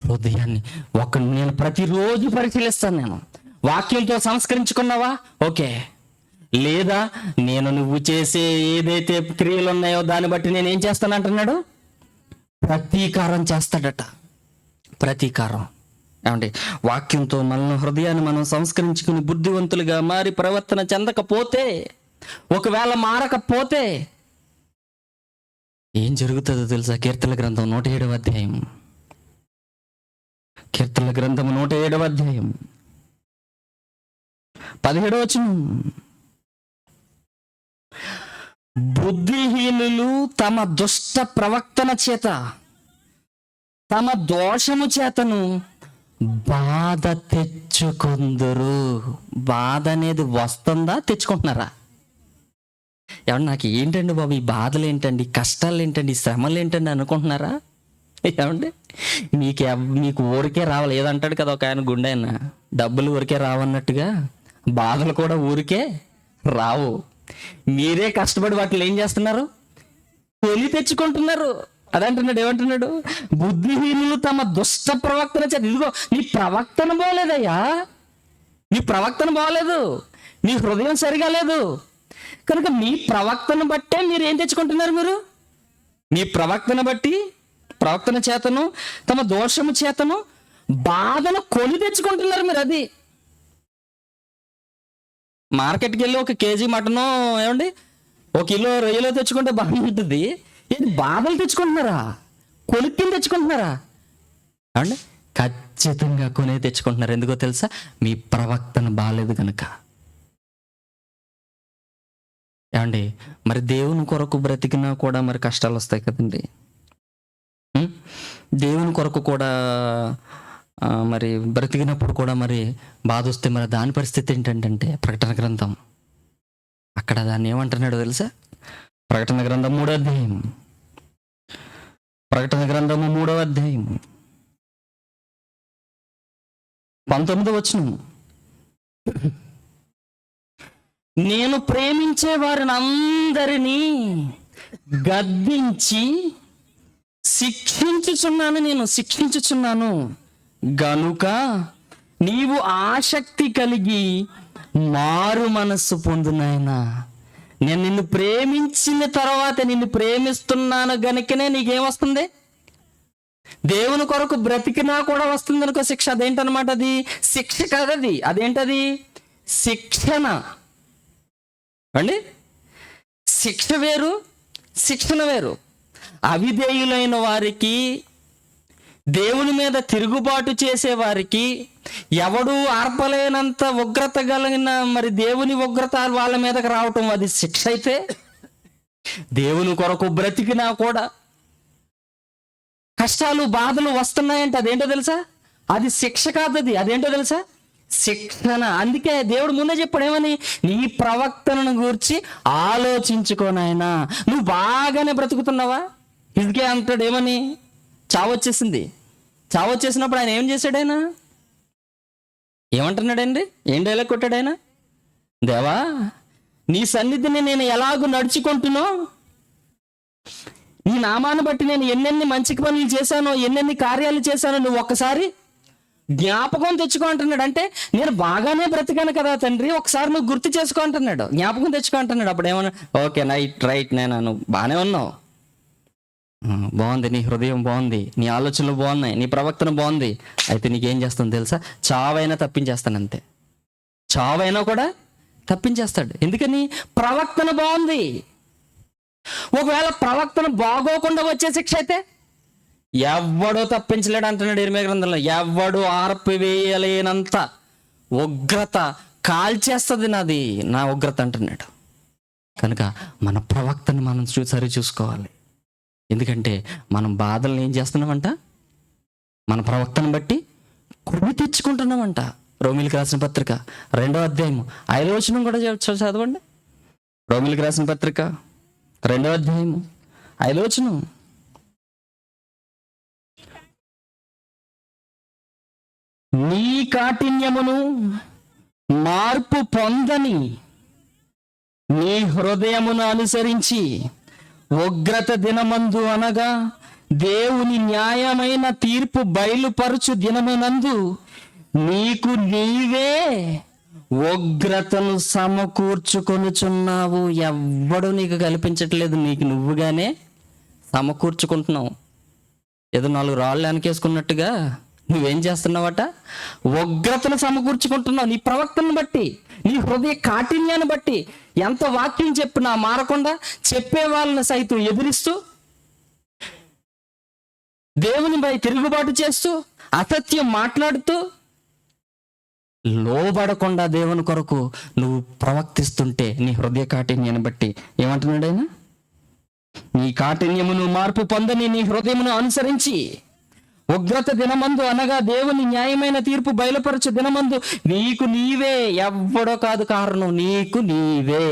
హృదయాన్ని నేను ప్రతిరోజు పరిశీలిస్తాను. నేను వాక్యంతో సంస్కరించుకున్నావా? ఓకే. లేదా నేను నువ్వు చేసే ఏదైతే క్రియలు ఉన్నాయో దాన్ని బట్టి నేను ఏం చేస్తాను అంటున్నాడు? ప్రతీకారం చేస్తాడట. ప్రతీకారం. ఏమండి, వాక్యంతో మన హృదయాన్ని మనం సంస్కరించుకుని బుద్ధివంతులుగా మారి ప్రవర్తన చెందకపోతే, ఒకవేళ మారకపోతే ఏం జరుగుతుందో తెలుసా? కీర్తనల గ్రంథం 107వ అధ్యాయం. కీర్తనల గ్రంథం 107వ అధ్యాయం 17వ వచనం. బుద్ధిహీనులు తమ దుష్ట ప్రవర్తన చేత, తమ దోషము చేతను బాధ తెచ్చుకుందురు. బాధ అనేది వస్తుందా, తెచ్చుకుంటున్నారా? ఏమన్నా నాకు ఏంటండి బాబు ఈ బాధలు ఏంటండి, కష్టాలు ఏంటండి, శ్రమలు ఏంటండి అనుకుంటున్నారా? ఏమండి, మీకు ఊరికే రావాలి. ఏదంటాడు కదా ఒక ఆయన, గుండె ఆయన, డబ్బులు ఊరికే రావన్నట్టుగా బాధలు కూడా ఊరికే రావు. మీరే కష్టపడి వాటిని ఏం చేస్తున్నారు? కొని తెచ్చుకుంటున్నారు. అదంటున్నాడు. ఏమంటున్నాడు? బుద్ధిహీనులు తమ దుష్ట ప్రవర్తన చేత. ఇదిగో నీ ప్రవర్తన బాగోలేదయ్యా, నీ ప్రవర్తన బాగోలేదు, నీ హృదయం సరిగా లేదు కనుక మీ ప్రవర్తన బట్టే మీరు ఏం తెచ్చుకుంటున్నారు? మీరు మీ ప్రవర్తన బట్టి, ప్రవర్తన చేతను తమ దోషము చేతను బాధను కొని తెచ్చుకుంటున్నారు మీరు. అది మార్కెట్కి వెళ్ళి 1 కేజీ మటను ఏమండి 1 కిలో రొయ్యలో తెచ్చుకుంటే బాగా ఉంటుంది. ఇది బాధలు తెచ్చుకుంటున్నారా? కొనుక్కి తెచ్చుకుంటున్నారా? ఏమండి, ఖచ్చితంగా కొనే తెచ్చుకుంటున్నారు. ఎందుకో తెలుసా? మీ ప్రవర్తన బాగాలేదు కనుక. ఏమండి, మరి దేవుని కొరకు బ్రతికినా కూడా మరి కష్టాలు వస్తాయి కదండి. దేవుని కొరకు కూడా మరి బ్రతికినప్పుడు కూడా మరి బాధ వస్తే మరి దాని పరిస్థితి ఏంటంటే, ప్రకటన గ్రంథం అక్కడ దాన్ని ఏమంటున్నాడో తెలుసా? ప్రకటన గ్రంథం 3వ అధ్యాయం, ప్రకటన గ్రంథము 3వ అధ్యాయం 19వ వచనం. నేను ప్రేమించే వారిని అందరినీ గద్దించి శిక్షించుచున్నాను, నేను శిక్షించుచున్నాను గనుక నీవు ఆసక్తి కలిగి మారు మనస్సు పొందునైనా. నేను నిన్ను ప్రేమించిన తర్వాత, నిన్ను ప్రేమిస్తున్నాను గనుకనే నీకేమొస్తుంది? దేవుని కొరకు బ్రతికినా కూడా వస్తుంది అనుకో శిక్ష. అదేంటనమాట? అది శిక్ష కాదది. అదేంటది? శిక్షణ అండి. శిక్ష వేరు, శిక్షణ వేరు. అవిధేయులైన వారికి, దేవుని మీద తిరుగుబాటు చేసే వారికి, ఎవడు ఆర్పలేనంత ఉగ్రత కలిగిన మరి దేవుని ఉగ్రత వాళ్ళ మీదకి రావటం అది శిక్ష అయితే, దేవుని కొరకు బ్రతికినా కూడా కష్టాలు బాధలు వస్తున్నాయంటే అదేంటో తెలుసా? అది శిక్ష కాదది. అదేంటో తెలుసా? శిక్షణ. అందుకే దేవుడు ముందే చెప్పాడు ఏమని? నీ ప్రవర్తనను గూర్చి ఆలోచించుకోనాయనా. నువ్వు బాగానే బ్రతుకుతున్నావా? ఇదికే అంటాడు ఏమని? చావొచ్చేసింది. చావొచ్చేసినప్పుడు ఆయన ఏం చేశాడు? ఆయన ఏమంటున్నాడండి? ఏం డైలాగ్ కొట్టాడు ఆయన? దేవా, నీ సన్నిధిని నేను ఎలాగూ నడుచుకుంటున్నా, నీ నామాన్ని బట్టి నేను ఎన్నెన్ని మంచి పనులు చేశానో, ఎన్నెన్ని కార్యాలు చేశానో నువ్వు ఒక్కసారి జ్ఞాపకం తెచ్చుకో అంటున్నాడు. అంటే నేను బాగానే బ్రతికాను కదా తండ్రి, ఒకసారి నువ్వు గుర్తు చేసుకో అంటున్నాడు, జ్ఞాపకం తెచ్చుకో అంటున్నాడు. అప్పుడు ఏమన్నా, ఓకే రైట్ నువ్వు బాగానే ఉన్నావు, బాగుంది, నీ హృదయం బాగుంది, నీ ఆలోచనలు బాగున్నాయి, నీ ప్రవర్తన బాగుంది, అయితే నీకేం చేస్తాను తెలుసా? చావైనా తప్పించేస్తాను. అంతే, చావైనా కూడా తప్పించేస్తాడు. ఎందుకని? ప్రవర్తన బాగుంది. ఒకవేళ ప్రవర్తన బాగోకుండా వచ్చే శిక్ష అయితే ఎవ్వడో తప్పించలేడు అంటున్నాడు ఇర్మీయా గ్రంథంలో. ఎవ్వడు ఆర్పివేయలేనంత ఉగ్రత కాల్చేస్తుంది నా ఉగ్రత అంటున్నాడు. కనుక మన ప్రవర్తన మనం సరి చూసుకోవాలి. ఎందుకంటే మనం బాధలను ఏం చేస్తున్నామంట? మన ప్రవర్తన బట్టి కొని తెచ్చుకుంటున్నామంట. రోమిలికి రాసిన పత్రిక 2వ అధ్యాయం 5వ వచనం కూడా చదవండి. రోమిలికి రాసిన పత్రిక 2వ అధ్యాయం 5వ వచనం. నీ కాఠిన్యమును మార్పు పొందని నీ హృదయమును అనుసరించి ఉగ్రత దినమందు, అనగా దేవుని న్యాయమైన తీర్పు బయలుపరచు దినమునందు నీకు నీవే ఉగ్రతను సమకూర్చుకొనుచున్నావు. ఎవ్వడు నీకు కల్పించట్లేదు, నీకు నువ్వుగానే సమకూర్చుకుంటున్నావు. ఏదో 4 రాళ్ళు వెనకేసుకున్నట్టుగా నువ్వేం చేస్తున్నావట? ఉగ్రతను సమకూర్చుకుంటున్నావు. నీ ప్రవక్తను బట్టి, నీ హృదయ కాఠిన్యాన్ని బట్టి, ఎంత వాక్యం చెప్పినా మారకుండా చెప్పే వాళ్ళని సైతం ఎదిరిస్తూ, దేవునిపై తిరుగుబాటు చేస్తూ, అసత్యం మాట్లాడుతూ, లోబడకుండా దేవుని కొరకు నువ్వు ప్రవర్తిస్తుంటే నీ హృదయ కాఠిన్యాన్ని బట్టి ఏమంటున్నాడు ఆయన? నీ కాఠిన్యమును మార్పు పొందని నీ హృదయమును అనుసరించి ఉగ్రత దినమందు, అనగా దేవుని న్యాయమైన తీర్పు బయలుపరచు దినమందు నీకు నీవే, ఎవ్వడో కాదు కారణం, నీకు నీవే.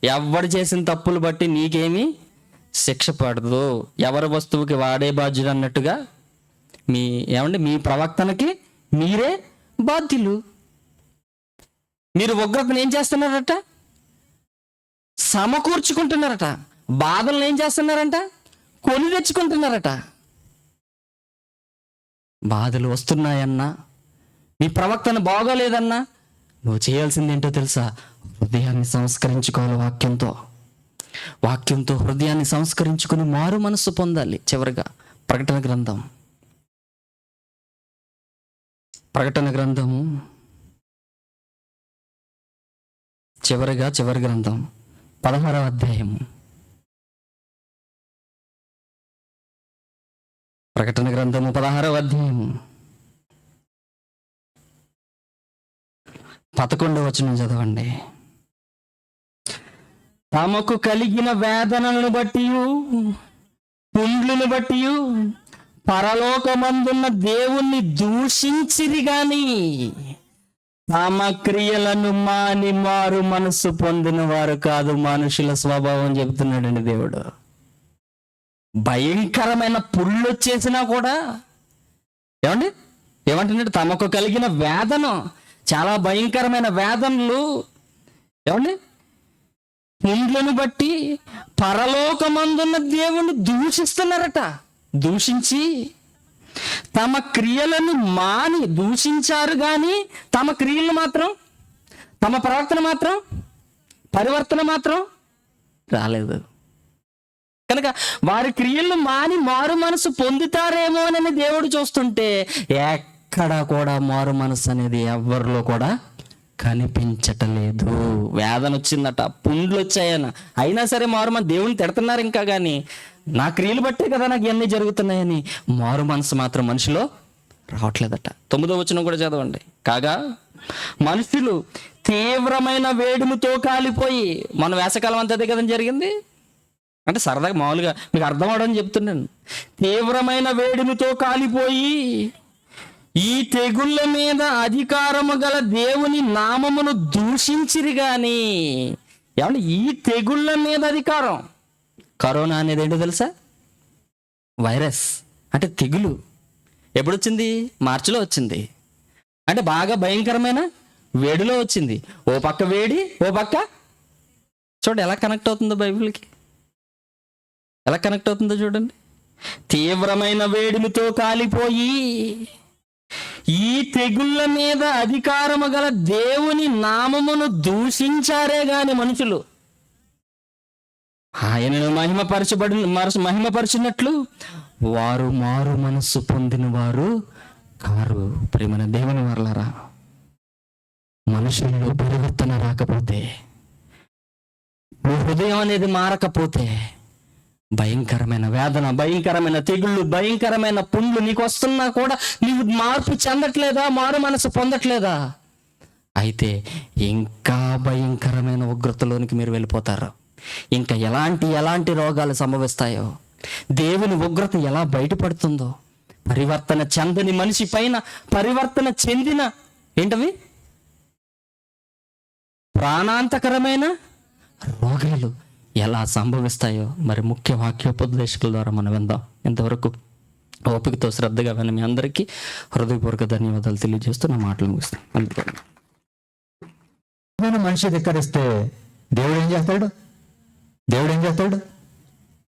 ఎవడు చేసిన తప్పులు బట్టి నీకేమీ శిక్ష పడదు. ఎవరి వస్తువుకి వాడే బాధ్యుడు అన్నట్టుగా మీ ప్రవక్తనకి మీరే బాధ్యులు. మీరు ఉగ్రతను ఏం చేస్తున్నారట? సమకూర్చుకుంటున్నారట. బాధలను ఏం చేస్తున్నారంట? కొని తెచ్చుకుంటున్నారట. బాధలు వస్తున్నాయన్నా, నీ ప్రవక్తన బాగోలేదన్నా, నువ్వు చేయాల్సింది ఏంటో తెలుసా? హృదయాన్ని సంస్కరించుకోవాలి. వాక్యంతో హృదయాన్ని సంస్కరించుకుని మారు మనస్సు పొందాలి. చివరిగా ప్రకటన గ్రంథము చివరి గ్రంథం 16వ అధ్యాయము. ప్రకటన గ్రంథము 16వ అధ్యాయము 11వ వచనం చదవండి. తమకు కలిగిన వేదనలను బట్టి, పుండ్లను బట్టి పరలోకమందున్న దేవుణ్ణి దూషించిరి గాని తమ క్రియలను మాని మారు మనస్సు పొందిన వారు కాదు. మనుషుల స్వభావం చెబుతున్నాడండి దేవుడు. భయంకరమైన పుళ్ళు వచ్చేసినా కూడా ఏమంటున్నాడు? తమకు కలిగిన వేదన, చాలా భయంకరమైన వేదనలు, పుండ్లను బట్టి పరలోకమందున్న దేవుణ్ణి దూషిస్తున్నారట. దూషించి తమ క్రియలను మాని దూషించారు కానీ తమ క్రియలు మాత్రం, తమ ప్రవర్తన మాత్రం, పరివర్తన మాత్రం రాలేదు. కనుక వారి క్రియలను మాని మారు మనసు పొందుతారేమో అని దేవుడు చూస్తుంటే ఎక్కడా కూడా మారు మనసు అనేది ఎవరిలో కూడా కనిపించటలేదు. వేదన వచ్చిందట, పుండ్లు వచ్చాయన, అయినా సరే మారు మనసు. దేవుని తిడుతున్నారు ఇంకా, కానీ నా క్రియలు బట్టే కదా నాకు ఇవన్నీ జరుగుతున్నాయని మారు మనసు మాత్రం మనిషిలో రావట్లేదట. 9వ వచనం కూడా చదవండి. కాగా మనుషులు తీవ్రమైన వేడిమితో కాలిపోయి, మన వేసవకాలం అంతదే కదని జరిగింది. అంటే సరదాగా మామూలుగా మీకు అర్థం అవడం చెప్తున్నాను. తీవ్రమైన వేడిమితో కాలిపోయి ఈ తెగుళ్ళ మీద అధికారము గల దేవుని నామమును దూషించిరి గాని. ఈ తెగుళ్ళ మీద అధికారం, కరోనా అనేది ఏంటో తెలుసా? వైరస్ అంటే తెగులు. ఎప్పుడొచ్చింది? మార్చిలో వచ్చింది. అంటే బాగా భయంకరమైన వేడిలో వచ్చింది. ఓ పక్క వేడి, ఓ పక్క చూడండి ఎలా కనెక్ట్ అవుతుందో, బైబిల్కి ఎలా కనెక్ట్ అవుతుందో చూడండి. తీవ్రమైన వేడిమితో కాలిపోయి ఈ తెగుళ్ళ మీద అధికారము గల దేవుని నామమును దూషించారే గాని మనుషులు ఆయనను మహిమపరచినట్లు వారు మారు మనస్సు పొందిన వారు కారు. ప్రేమైన దేవుని వర్లారా, మనుషుల్లో పరివర్తన రాకపోతే, హృదయం అనేది మారకపోతే, భయంకరమైన వేదన, భయంకరమైన తెగుళ్ళు, భయంకరమైన పుండ్లు నీకు వస్తున్నా కూడా నీవు మార్పు చెందట్లేదా? మారు మనసు పొందట్లేదా? అయితే ఇంకా భయంకరమైన ఉగ్రతలోనికి మీరు వెళ్ళిపోతారు. ఇంకా ఎలాంటి రోగాలు సంభవిస్తాయో, దేవుని ఉగ్రత ఎలా బయటపడుతుందో, పరివర్తన చెందని మనిషి పైన పరివర్తన చెందిన ఏంటవి ప్రాణాంతకరమైన రోగాలు ఎలా సంభవిస్తాయో మరి ముఖ్య వాక్యోపదేశకుల ద్వారా మనం విందాం. ఇంతవరకు ఓపికతో శ్రద్ధగా విన్న మీ అందరికీ హృదయపూర్వక ధన్యవాదాలు తెలియజేస్తూ నా మాటలు ముగిస్తాను.
మనిషి ధిక్కరిస్తే దేవుడు ఏం చేస్తాడు?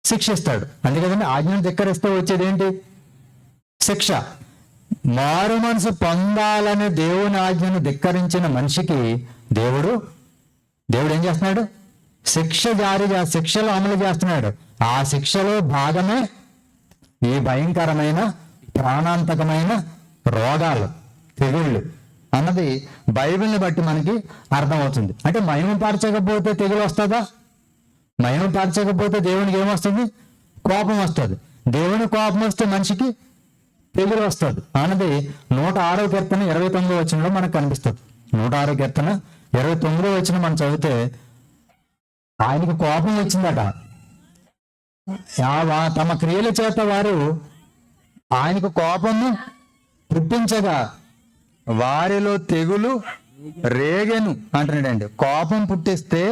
శిక్షిస్తాడు. అంతే కదండి. ఆజ్ఞను ధిక్కరిస్తే వచ్చేది ఏంటి? శిక్ష. మారు మనసు పొందాలని దేవుని ఆజ్ఞను ధిక్కరించిన మనిషికి దేవుడు ఏం చేస్తున్నాడు? శిక్షలు అమలు చేస్తున్నాడు. ఆ శిక్షలో భాగమే ఈ భయంకరమైన ప్రాణాంతకమైన రోగాలు, తెగుళ్ళు అన్నది బైబిల్ని బట్టి మనకి అర్థమవుతుంది. అంటే మహిమపరచకపోతే తెగులు వస్తుందా? మహిమపరచకపోతే దేవునికి ఏమొస్తుంది? కోపం వస్తుంది. దేవుని కోపం వస్తే మనిషికి తెగులు వస్తుంది అన్నది 106వ కీర్తన 29వ వచనంలో మనకు కనిపిస్తుంది. 106వ కీర్తన 29వ వచనం మనం చదివితే ఆయనకి కోపం వచ్చిందట. తమ క్రియల చేత వారు ఆయనకు కోపము పుట్టించగా వారిలో తెగులు రేగెను అంటున్నాడండి. కోపం పుట్టిస్తే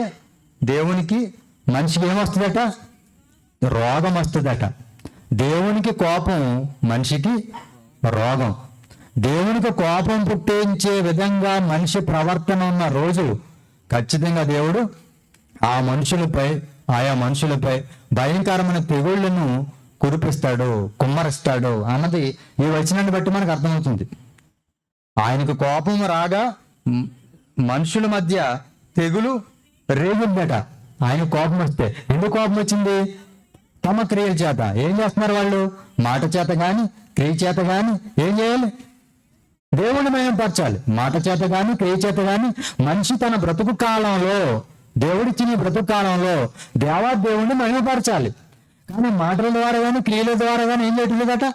దేవునికి మనిషికి ఏమొస్తుందట? రోగం వస్తుందట. దేవునికి కోపం, మనిషికి రోగం. దేవునికి కోపం పుట్టించే విధంగా మనిషి ప్రవర్తన ఉన్న రోజు ఖచ్చితంగా దేవుడు ఆయా మనుషులపై భయంకరమైన తెగుళ్లను కురిపిస్తాడు, కుమ్మరిస్తాడు అన్నది ఈ వచనాన్ని బట్టి మనకు అర్థమవుతుంది. ఆయనకు కోపం రాగా మనుషుల మధ్య తెగులు రేగుందట. ఆయన కోపం వస్తే ఎందుకు కోపం వచ్చింది? తమ క్రియల చేత. ఏం చేస్తున్నారు వాళ్ళు? మాట చేత గాని క్రియ చేత గాని ఏం చేయాలి? దేవుని మహిమపరచాలి. మాట చేత గాని క్రియ చేత గాని మనిషి తన బ్రతుకు కాలంలో, దేవుడిచ్చిన బ్రతుకు కాలంలో దేవుణ్ణి మహిమపరచాలి. కానీ మాటల ద్వారా కానీ క్రియల ద్వారా కానీ ఏం చేయట్లేదట?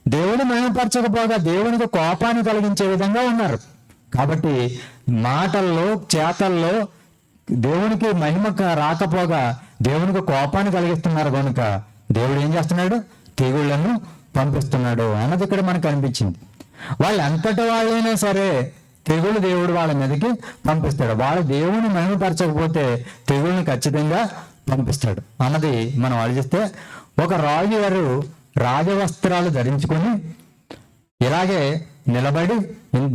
దేవుని మహిమపరచకపోగా దేవునికి కోపాన్ని కలిగించే విధంగా ఉన్నారు. కాబట్టి మాటల్లో, చేతల్లో దేవునికి మహిమ రాకపోగా దేవునికి కోపాన్ని కలిగిస్తున్నారు కనుక దేవుడు ఏం చేస్తున్నాడు? తెగుళ్లను పంపిస్తున్నాడు అన్నది ఇక్కడ మనకు అనిపించింది. వాళ్ళు ఎంతటి వాళ్ళైనా సరే తెగులు దేవుడు వాళ్ళ మీదకి పంపిస్తాడు. వాళ్ళ దేవుని మహిమపరచకపోతే తెగుల్ని ఖచ్చితంగా పంపిస్తాడు అన్నది మనం ఆలోచిస్తే, ఒక రాజు గారు రాజవస్త్రాలు ధరించుకొని ఇలాగే నిలబడి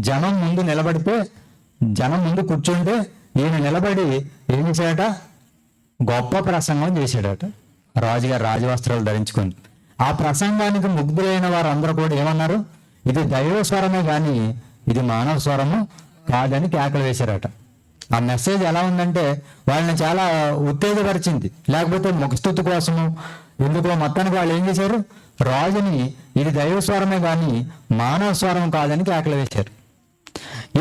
జనం ముందు నిలబడితే, జనం ముందు కూర్చుంటే ఈయన నిలబడి ఏం చేశాడట? గొప్ప ప్రసంగం చేశాడట. రాజుగారు రాజవస్త్రాలు ధరించుకొని. ఆ ప్రసంగానికి ముగ్ధులైన వారందరూ కూడా ఏమన్నారు? ఇది దైవ స్వరమే కానీ ఇది మానవ స్వరము కాదని కేకలు వేశారట. ఆ మెసేజ్ ఎలా ఉందంటే వాళ్ళని చాలా ఉత్తేజపరిచింది. లేకపోతే ముఖస్థుతి కోసము ఎందుకో మొత్తానికి వాళ్ళు ఏం చేశారు? రాజుని ఇది దైవ స్వరమే కానీ మానవ స్వరం కాదని కేకలు వేశారు.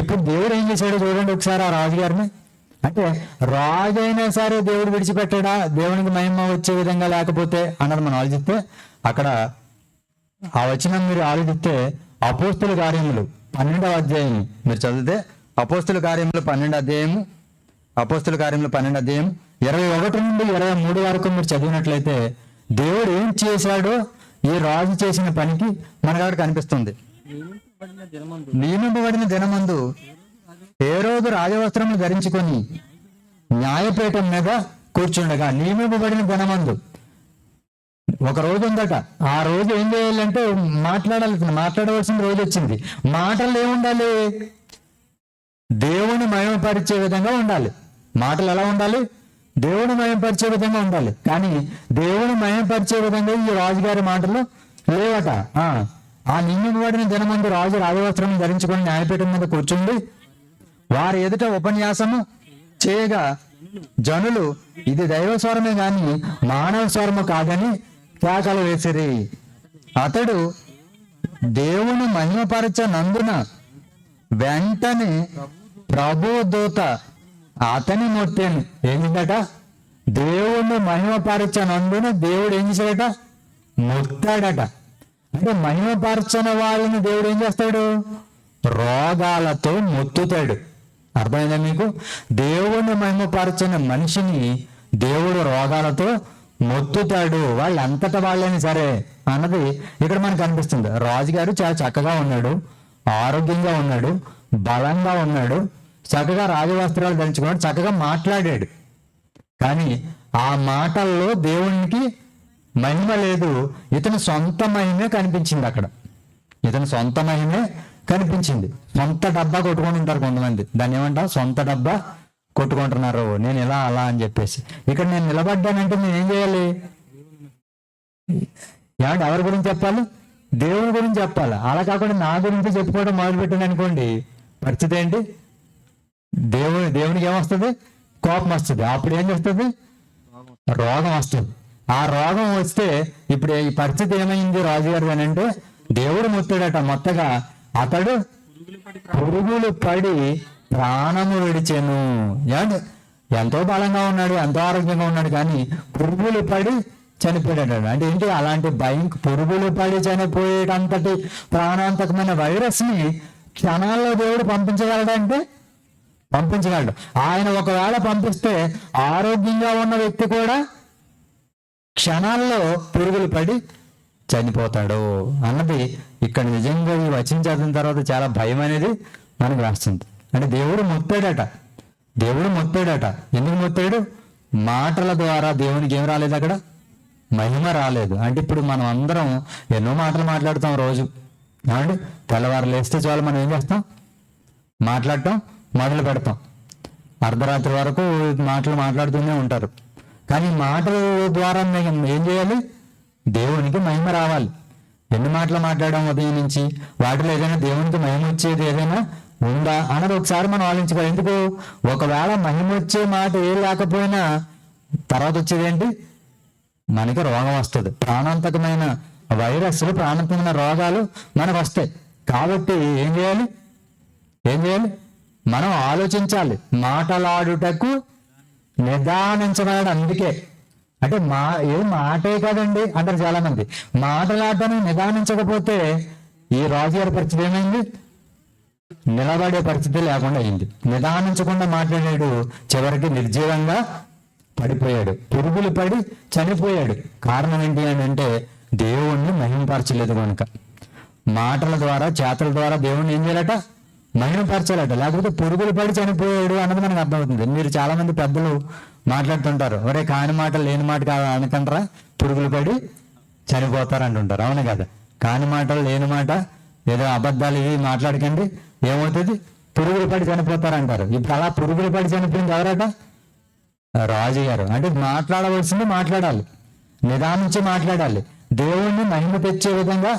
ఇప్పుడు దేవుడు ఏం చేశాడు చూడండి ఒకసారి ఆ రాజుగారిని. అంటే రాజు అయినా సరే దేవుడు విడిచిపెట్టాడా? దేవునికి మహిమ వచ్చే విధంగా లేకపోతే అన్నది మనం ఆలోచిస్తే, అక్కడ ఆ వచనం మీరు ఆలోచిస్తే అపోస్తుల కార్యములు 12వ అధ్యాయం మీరు చదివితే, అపోస్తుల కార్యములు 12వ అధ్యాయము 21 నుండి 23 వరకు మీరు చదివినట్లయితే దేవుడు ఏం చేశాడో ఈ రాజు చేసిన పనికి మనకు అక్కడ కనిపిస్తుంది. నియమింపబడిన దినమందు హేరోదు రాజవస్త్రములు ధరించుకొని న్యాయపీఠం మీద కూర్చుండగా, నియమింపబడిన దినమందు ఒక రోజు ఉందట. ఆ రోజు ఏం చేయాలంటే మాట్లాడవలసిన రోజు వచ్చింది. మాటలు ఏముండాలి? దేవుని మహిమపరిచే విధంగా ఉండాలి. మాటలు ఎలా ఉండాలి? దేవుని మహిమపరిచే విధంగా ఉండాలి. కానీ దేవుని మహిమపరిచే విధంగా ఈ రాజుగారి మాటలు లేవట. ఆ నియమింపబడిన దినమందు రాజు రాజవస్త్రం ధరించుకొని న్యాయపీఠం మీద కూర్చుండి వారి ఎదుట ఉపన్యాసము చేయగా జనులు ఇది దైవ స్వరమే గాని మానవ స్వరము కాదని కేకలు వేసిరి. అతడు దేవుని మహిమపరచనందున వెంటనే ప్రభుదూత అతని మొత్తేను ఏంటంట? దేవుణ్ణి మహిమపరచనందున దేవుడు ఏం చేశాడట? మొత్తాడట. అంటే మహిమపరచని వాళ్ళని దేవుడు ఏం చేస్తాడు? రోగాలతో మొత్తుతాడు. అర్థమైందా మీకు? దేవుణ్ణి మహిమపరచని మనిషిని దేవుడు రోగాలతో మొత్తుతాడు. వాళ్ళు అంతటా వాళ్ళని సరే అన్నది ఇక్కడ మనకు అనిపిస్తుంది. రాజుగారు చాలా చక్కగా ఉన్నాడు, ఆరోగ్యంగా ఉన్నాడు, బలంగా ఉన్నాడు, చక్కగా రాజవస్త్రాలు ధరించుకున్నాడు, చక్కగా మాట్లాడాడు. కానీ ఆ మాటల్లో దేవునికి మహిమ లేదు. ఇతని సొంత మహిమే కనిపించింది అక్కడ. ఇతని సొంత మహిమే కనిపించింది. సొంత డబ్బా కొట్టుకొని ఉంటారు కొంతమంది. దాన్ని ఏమంటారు? సొంత డబ్బా కొట్టుకుంటున్నారు. నేను ఇలా అలా అని చెప్పేసి. ఇక్కడ నేను నిలబడ్డానంటే నేను ఏం చేయాలి? ఏమంటే ఎవరి గురించి చెప్పాలి? దేవుని గురించి చెప్పాలి. అలా కాకుండా నా గురించి చెప్పుకోవడం మొదలుపెట్టింది అనుకోండి, పరిస్థితి ఏంటి? దేవునికి ఏమొస్తుంది? కోపం వస్తుంది. అప్పుడు ఏం చేస్తుంది? రోగం వస్తుంది. ఆ రోగం వస్తే ఇప్పుడు ఈ పరిస్థితి ఏమైంది రాజుగారు అని అంటే, దేవుడు మొత్తాడట. మొత్తగా అతడు పురుగులు పడి ప్రాణము విడిచెను. ఏమండి, ఎంతో బలంగా ఉన్నాడు, ఎంతో ఆరోగ్యంగా ఉన్నాడు, కానీ పురుగులు పడి చనిపోయాడు. అంటే ఏంటి? అలాంటి పురుగులు పడి చనిపోయేటంతటి ప్రాణాంతకమైన వైరస్ ని క్షణాల్లో దేవుడు పంపించగలడంటే పంపించగలడు. ఆయన ఒకవేళ పంపిస్తే ఆరోగ్యంగా ఉన్న వ్యక్తి కూడా క్షణాల్లో పురుగులు పడి చనిపోతాడు అన్నది ఇక్కడ నిజంగా ఈ వచనం చదివిన తర్వాత చాలా భయం అనేది మనకు వస్తుంది. అంటే దేవుడు మొత్తాడట. ఎందుకు మొత్తాడు? మాటల ద్వారా దేవునికి ఏం రాలేదు, అక్కడ మహిమ రాలేదు. అంటే ఇప్పుడు మనం అందరం ఎన్నో మాటలు మాట్లాడుతాం రోజు. ఏమండి, తెల్లవారు లేస్తే చాలు మనం ఏం చేస్తాం? మాట్లాడటం మొదలు పెడతాం. అర్ధరాత్రి వరకు మాటలు మాట్లాడుతూనే ఉంటారు. కానీ మాటల ద్వారా ఏం చేయాలి? దేవునికి మహిమ రావాలి. ఎన్ని మాటలు మాట్లాడడం ఉదయం నుంచి, వాటిలో ఏదైనా దేవునికి మహిమ వచ్చేది ఏదైనా ఉందా అన్నది ఒకసారి మనం ఆలోచించుకోవాలి. ఎందుకు? ఒకవేళ మహిమ వచ్చే మాట ఏ లేకపోయినా తర్వాత వచ్చేది ఏంటి? మనకి రోగం వస్తుంది. ప్రాణాంతకమైన వైరస్లు, ప్రాణాంతకమైన రోగాలు మనకు వస్తాయి. కాబట్టి ఏం చేయాలి? మనం ఆలోచించాలి. మాటలాడుటకు నిదానించబడాడు. అందుకే అంటే మాటే కదండి అంటారు చాలా మంది. మాటలాడటానికి నిదానించకపోతే ఈ రాజుగారి పరిస్థితి ఏమైంది? నిలబడే పరిస్థితి లేకుండా అయింది. నిదానించకుండా మాట్లాడాడు, చివరికి నిర్జీవంగా పడిపోయాడు, పురుగులు పడి చనిపోయాడు. కారణం ఏంటి అని అంటే దేవుణ్ణి మహిమపరచలేదు కనుక. మాటల ద్వారా, చేతల ద్వారా దేవుణ్ణి ఏం చేయాలట? మహిమపరచాలట. లేకపోతే పురుగులు పడి చనిపోయాడు అన్నది మనకు అర్థమవుతుంది. మీరు చాలా మంది పెద్దలు మాట్లాడుతుంటారు, ఒరే కాని మాట లేని మాట కాదు అనకంటారా, పురుగులు పడి చనిపోతారు అంటుంటారు. అవును కదా? కాని మాటలు లేని మాట, ఏదో అబద్ధాలు ఇవి మాట్లాడకండి, ఏమవుతుంది? పురుగులు పడి చనిపోతారంటారు. ఇప్పుడు అలా పురుగులు పడి చనిపోయింది ఎవరట? రాజుగారు. అంటే మాట్లాడవలసింది మాట్లాడాలి, నిదానించి మాట్లాడాలి. దేవుణ్ణి మహిమ తెచ్చే విధంగా,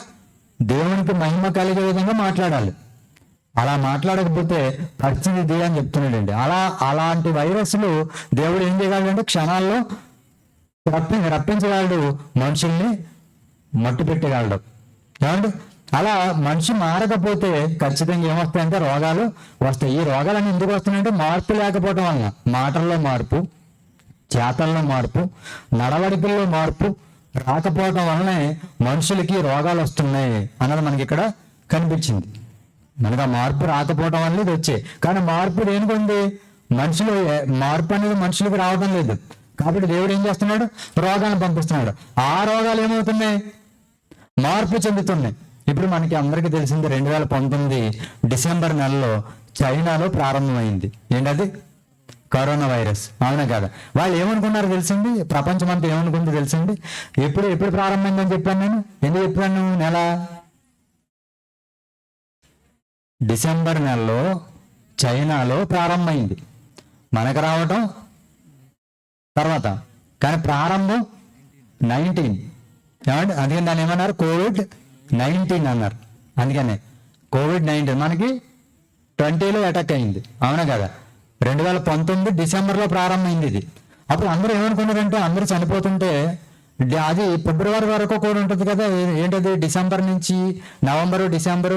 దేవునికి మహిమ కలిగే విధంగా మాట్లాడాలి. అలా మాట్లాడకపోతే పరిస్థితి ఇది అని చెప్తున్నాడండి. అలాంటి వైరస్లు దేవుడు ఏం చేయగలడంటే క్షణాల్లో రప్పించగలడు, మనుషుల్ని మట్టు పెట్టగలడు. ఏమండి? అలా మనిషి మారకపోతే ఖచ్చితంగా ఏమొస్తాయంటే రోగాలు వస్తాయి. ఈ రోగాలన్నీ ఎందుకు వస్తున్నాయంటే మార్పు లేకపోవడం వలన. మాటల్లో మార్పు, చేతల్లో మార్పు, నడవడికల్లో మార్పు రాకపోవడం వల్లనే మనుషులకి రోగాలు వస్తున్నాయి అన్నది మనకి ఇక్కడ కనిపించింది. మనకు ఆ మార్పు రాకపోవడం వల్ల ఇది వచ్చాయి. కానీ మార్పు దేనికుంది? మనుషులు మార్పు అనేది మనుషులకు రావడం లేదు. కాబట్టి దేవుడు ఏం చేస్తున్నాడు? రోగాలను పంపిస్తున్నాడు. ఆ రోగాలు ఏమవుతున్నాయి? మార్పు చెందుతున్నాయి. ఇప్పుడు మనకి అందరికీ తెలిసింది 2019 డిసెంబర్ నెలలో చైనాలో ప్రారంభమైంది. ఏంటది? Corona virus. అవునా కదా? వాళ్ళు ఏమనుకున్నారు తెలిసింది? ప్రపంచం అంతా ఏమనుకుందో తెలిసింది? ఎప్పుడు ప్రారంభమైందని చెప్పాను నేను. ఎందుకు చెప్పాను? నెల డిసెంబర్ నెలలో చైనాలో ప్రారంభమైంది. మనకు రావటం తర్వాత, కానీ ప్రారంభం 19. ఏమంటే అందుకని దాన్ని ఏమన్నారు? COVID-19 అన్నారు. అందుకనే COVID-19 మనకి 20లో అటాక్ అయింది. అవునా కదా? 2019 డిసెంబర్లో ప్రారంభమైంది ఇది. అప్పుడు అందరూ ఏమనుకున్నారంటే, అందరూ చనిపోతుంటే అది ఫిబ్రవరి వరకు కూడా ఉంటుంది కదా. ఏంటది? డిసెంబర్ నుంచి నవంబరు, డిసెంబరు,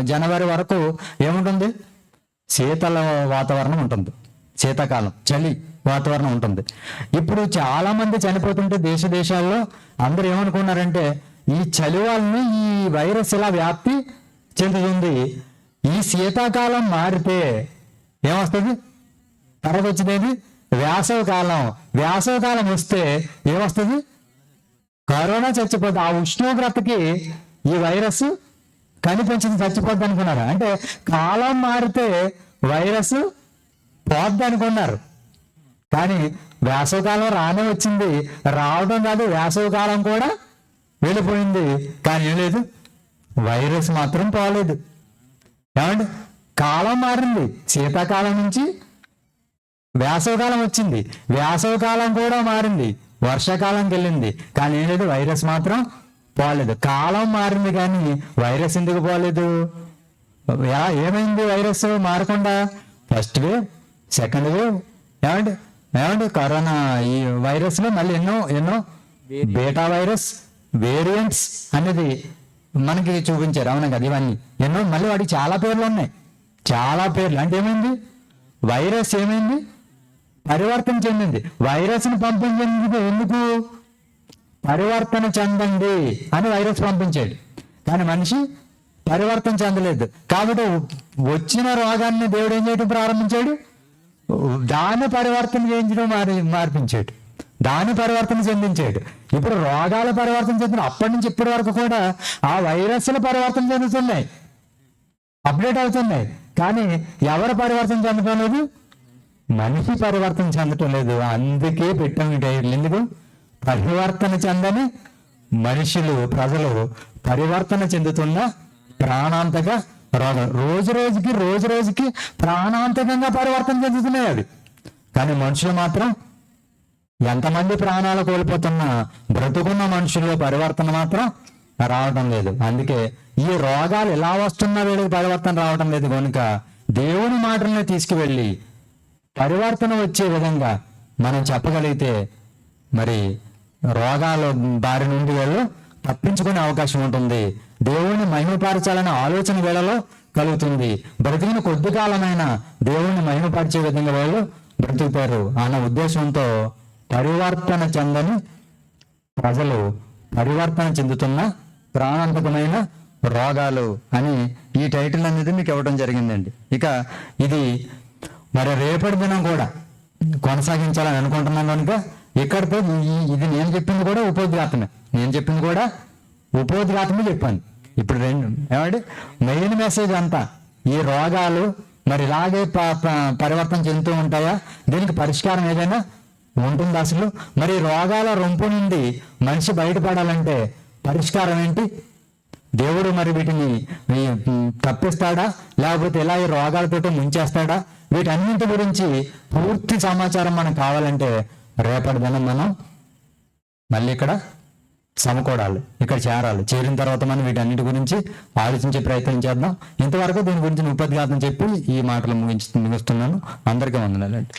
జనవరి వరకు ఏముంటుంది? శీతల వాతావరణం ఉంటుంది, శీతాకాలం, చలి వాతావరణం ఉంటుంది. ఇప్పుడు చాలా మంది చనిపోతుంటే దేశాల్లో అందరూ ఏమనుకున్నారంటే, ఈ చలి వలన ఈ వైరస్ ఇలా వ్యాప్తి చెందుతుంది. ఈ శీతాకాలం మారితే ఏమొస్తుంది? తర్వాత వచ్చింది వేసవి కాలం వస్తే ఏమొస్తుంది? కరోనా చచ్చిపోద్ది. ఆ ఉష్ణోగ్రతకి ఈ వైరస్ కనిపించింది, చచ్చిపోద్ది అనుకున్నారు. అంటే కాలం మారితే వైరస్ పోద్ది అనుకున్నారు. కానీ వేసవికాలం రానే వచ్చింది. రావడం కాదు, వేసవికాలం కూడా వెళ్ళిపోయింది. కానీ ఏం లేదు, వైరస్ మాత్రం పోలేదు. ఏమండి? కాలం మారింది. శీతాకాలం నుంచి వేసవికాలం వచ్చింది, వేసవికాలం కూడా మారింది, వర్షాకాలంకి వెళ్ళింది. కానీ ఏం లేదు, వైరస్ మాత్రం పోలేదు. కాలం మారింది కానీ వైరస్ ఎందుకు పోలేదు? ఏమైంది వైరస్ మారకుండా? ఫస్ట్ వేవ్, సెకండ్ వేవ్, ఏమండి కరోనా ఈ వైరస్ లో మళ్ళీ ఎన్నో బీటా వైరస్ వేరియంట్స్ అనేది మనకి చూపించారు. అవునా కదా? ఇవన్నీ ఎన్నో, మళ్ళీ వాటికి చాలా పేర్లు ఉన్నాయి. చాలా పేర్లు. అంటే ఏమైంది? వైరస్ ఏమైంది? పరివర్తన చెందింది. వైరస్ని పంపించింది ఎందుకు? పరివర్తన చెందండి అని వైరస్ పంపించాడు. కానీ మనిషి పరివర్తన చెందలేదు. కాబట్టి వచ్చిన రోగాన్ని దేవుడు ఏం చేయడం ప్రారంభించాడు? దాన్ని పరివర్తన చేయించడం మార్పించాడు. దాన్ని పరివర్తన చెందించాడు. ఇప్పుడు రోగాల పరివర్తన చెందిన అప్పటి నుంచి ఇప్పటి వరకు కూడా ఆ వైరస్ల పరివర్తన చెందుతున్నాయి, అప్డేట్ అవుతున్నాయి. కానీ ఎవరు పరివర్తన చెందటం లేదు? మనిషి పరివర్తన చెందటం లేదు. అందుకే పెట్టాము టైటిల్. ఎందుకు? పరివర్తన చెందని మనుషులు, ప్రజలు పరివర్తన చెందుతున్న ప్రాణాంతక రోగం. రోజు రోజుకి ప్రాణాంతకంగా పరివర్తన చెందుతున్నాయి అవి. కానీ మనుషులు మాత్రం ఎంతమంది ప్రాణాలు కోల్పోతున్నా బ్రతుకున్న మనుషుల్లో పరివర్తన మాత్రం రావటం లేదు. అందుకే ఈ రోగాలు ఎలా వస్తున్నా వీళ్ళకి పరివర్తన రావటం లేదు. కనుక దేవుని మాటలను తీసుకువెళ్ళి పరివర్తన వచ్చే విధంగా మనం చెప్పగలిగితే మరి రోగాల బారి నుండి వీళ్ళు తప్పించుకునే అవకాశం ఉంటుంది. దేవుని మహిమపరచాలనే ఆలోచన వీళ్ళలో కలుగుతుంది. బ్రతికిన కొద్ది కాలమైన దేవుణ్ణి మహిమపరిచే విధంగా వాళ్ళు బ్రతుకుతారు అన్న ఉద్దేశంతో పరివర్తన చెందని ప్రజలు, పరివర్తన చెందుతున్న ప్రాణాంతకమైన రోగాలు అని ఈ టైటిల్ అనేది మీకు ఇవ్వడం జరిగిందండి. ఇక ఇది మరి రేపటి దినం కూడా కొనసాగించాలని అనుకుంటున్నాను. కనుక ఇక్కడితో ఇది నేను చెప్పింది కూడా ఉపోద్ఘాతమే చెప్పాను. ఇప్పుడు ఏమంటే మెయిన్ మెసేజ్ అంతా ఈ రోగాలు మరి ఇలాగే పరివర్తన చెందుతూ ఉంటాయా? దీనికి పరిష్కారం ఏదైనా ఉంటుందా అసలు? మరి రోగాల రొంపు నుండి మనిషి బయటపడాలంటే పరిష్కారం ఏంటి? దేవుడు మరి వీటిని తప్పిస్తాడా, లేకపోతే ఇలా ఈ రోగాలతో ముంచేస్తాడా? వీటన్నింటి గురించి పూర్తి సమాచారం మనకు కావాలంటే రేపటి దినం మనం మళ్ళీ ఇక్కడ సమకూడాలి, ఇక్కడ చేరిన తర్వాత మనం వీటన్నిటి గురించి ఆలోచించే ప్రయత్నం చేద్దాం. ఇంతవరకు దీని గురించి ఉపద్ఘాతం చెప్పి ఈ మాటలు ముగిస్తున్నాను. అందరికీ వందనాలండి.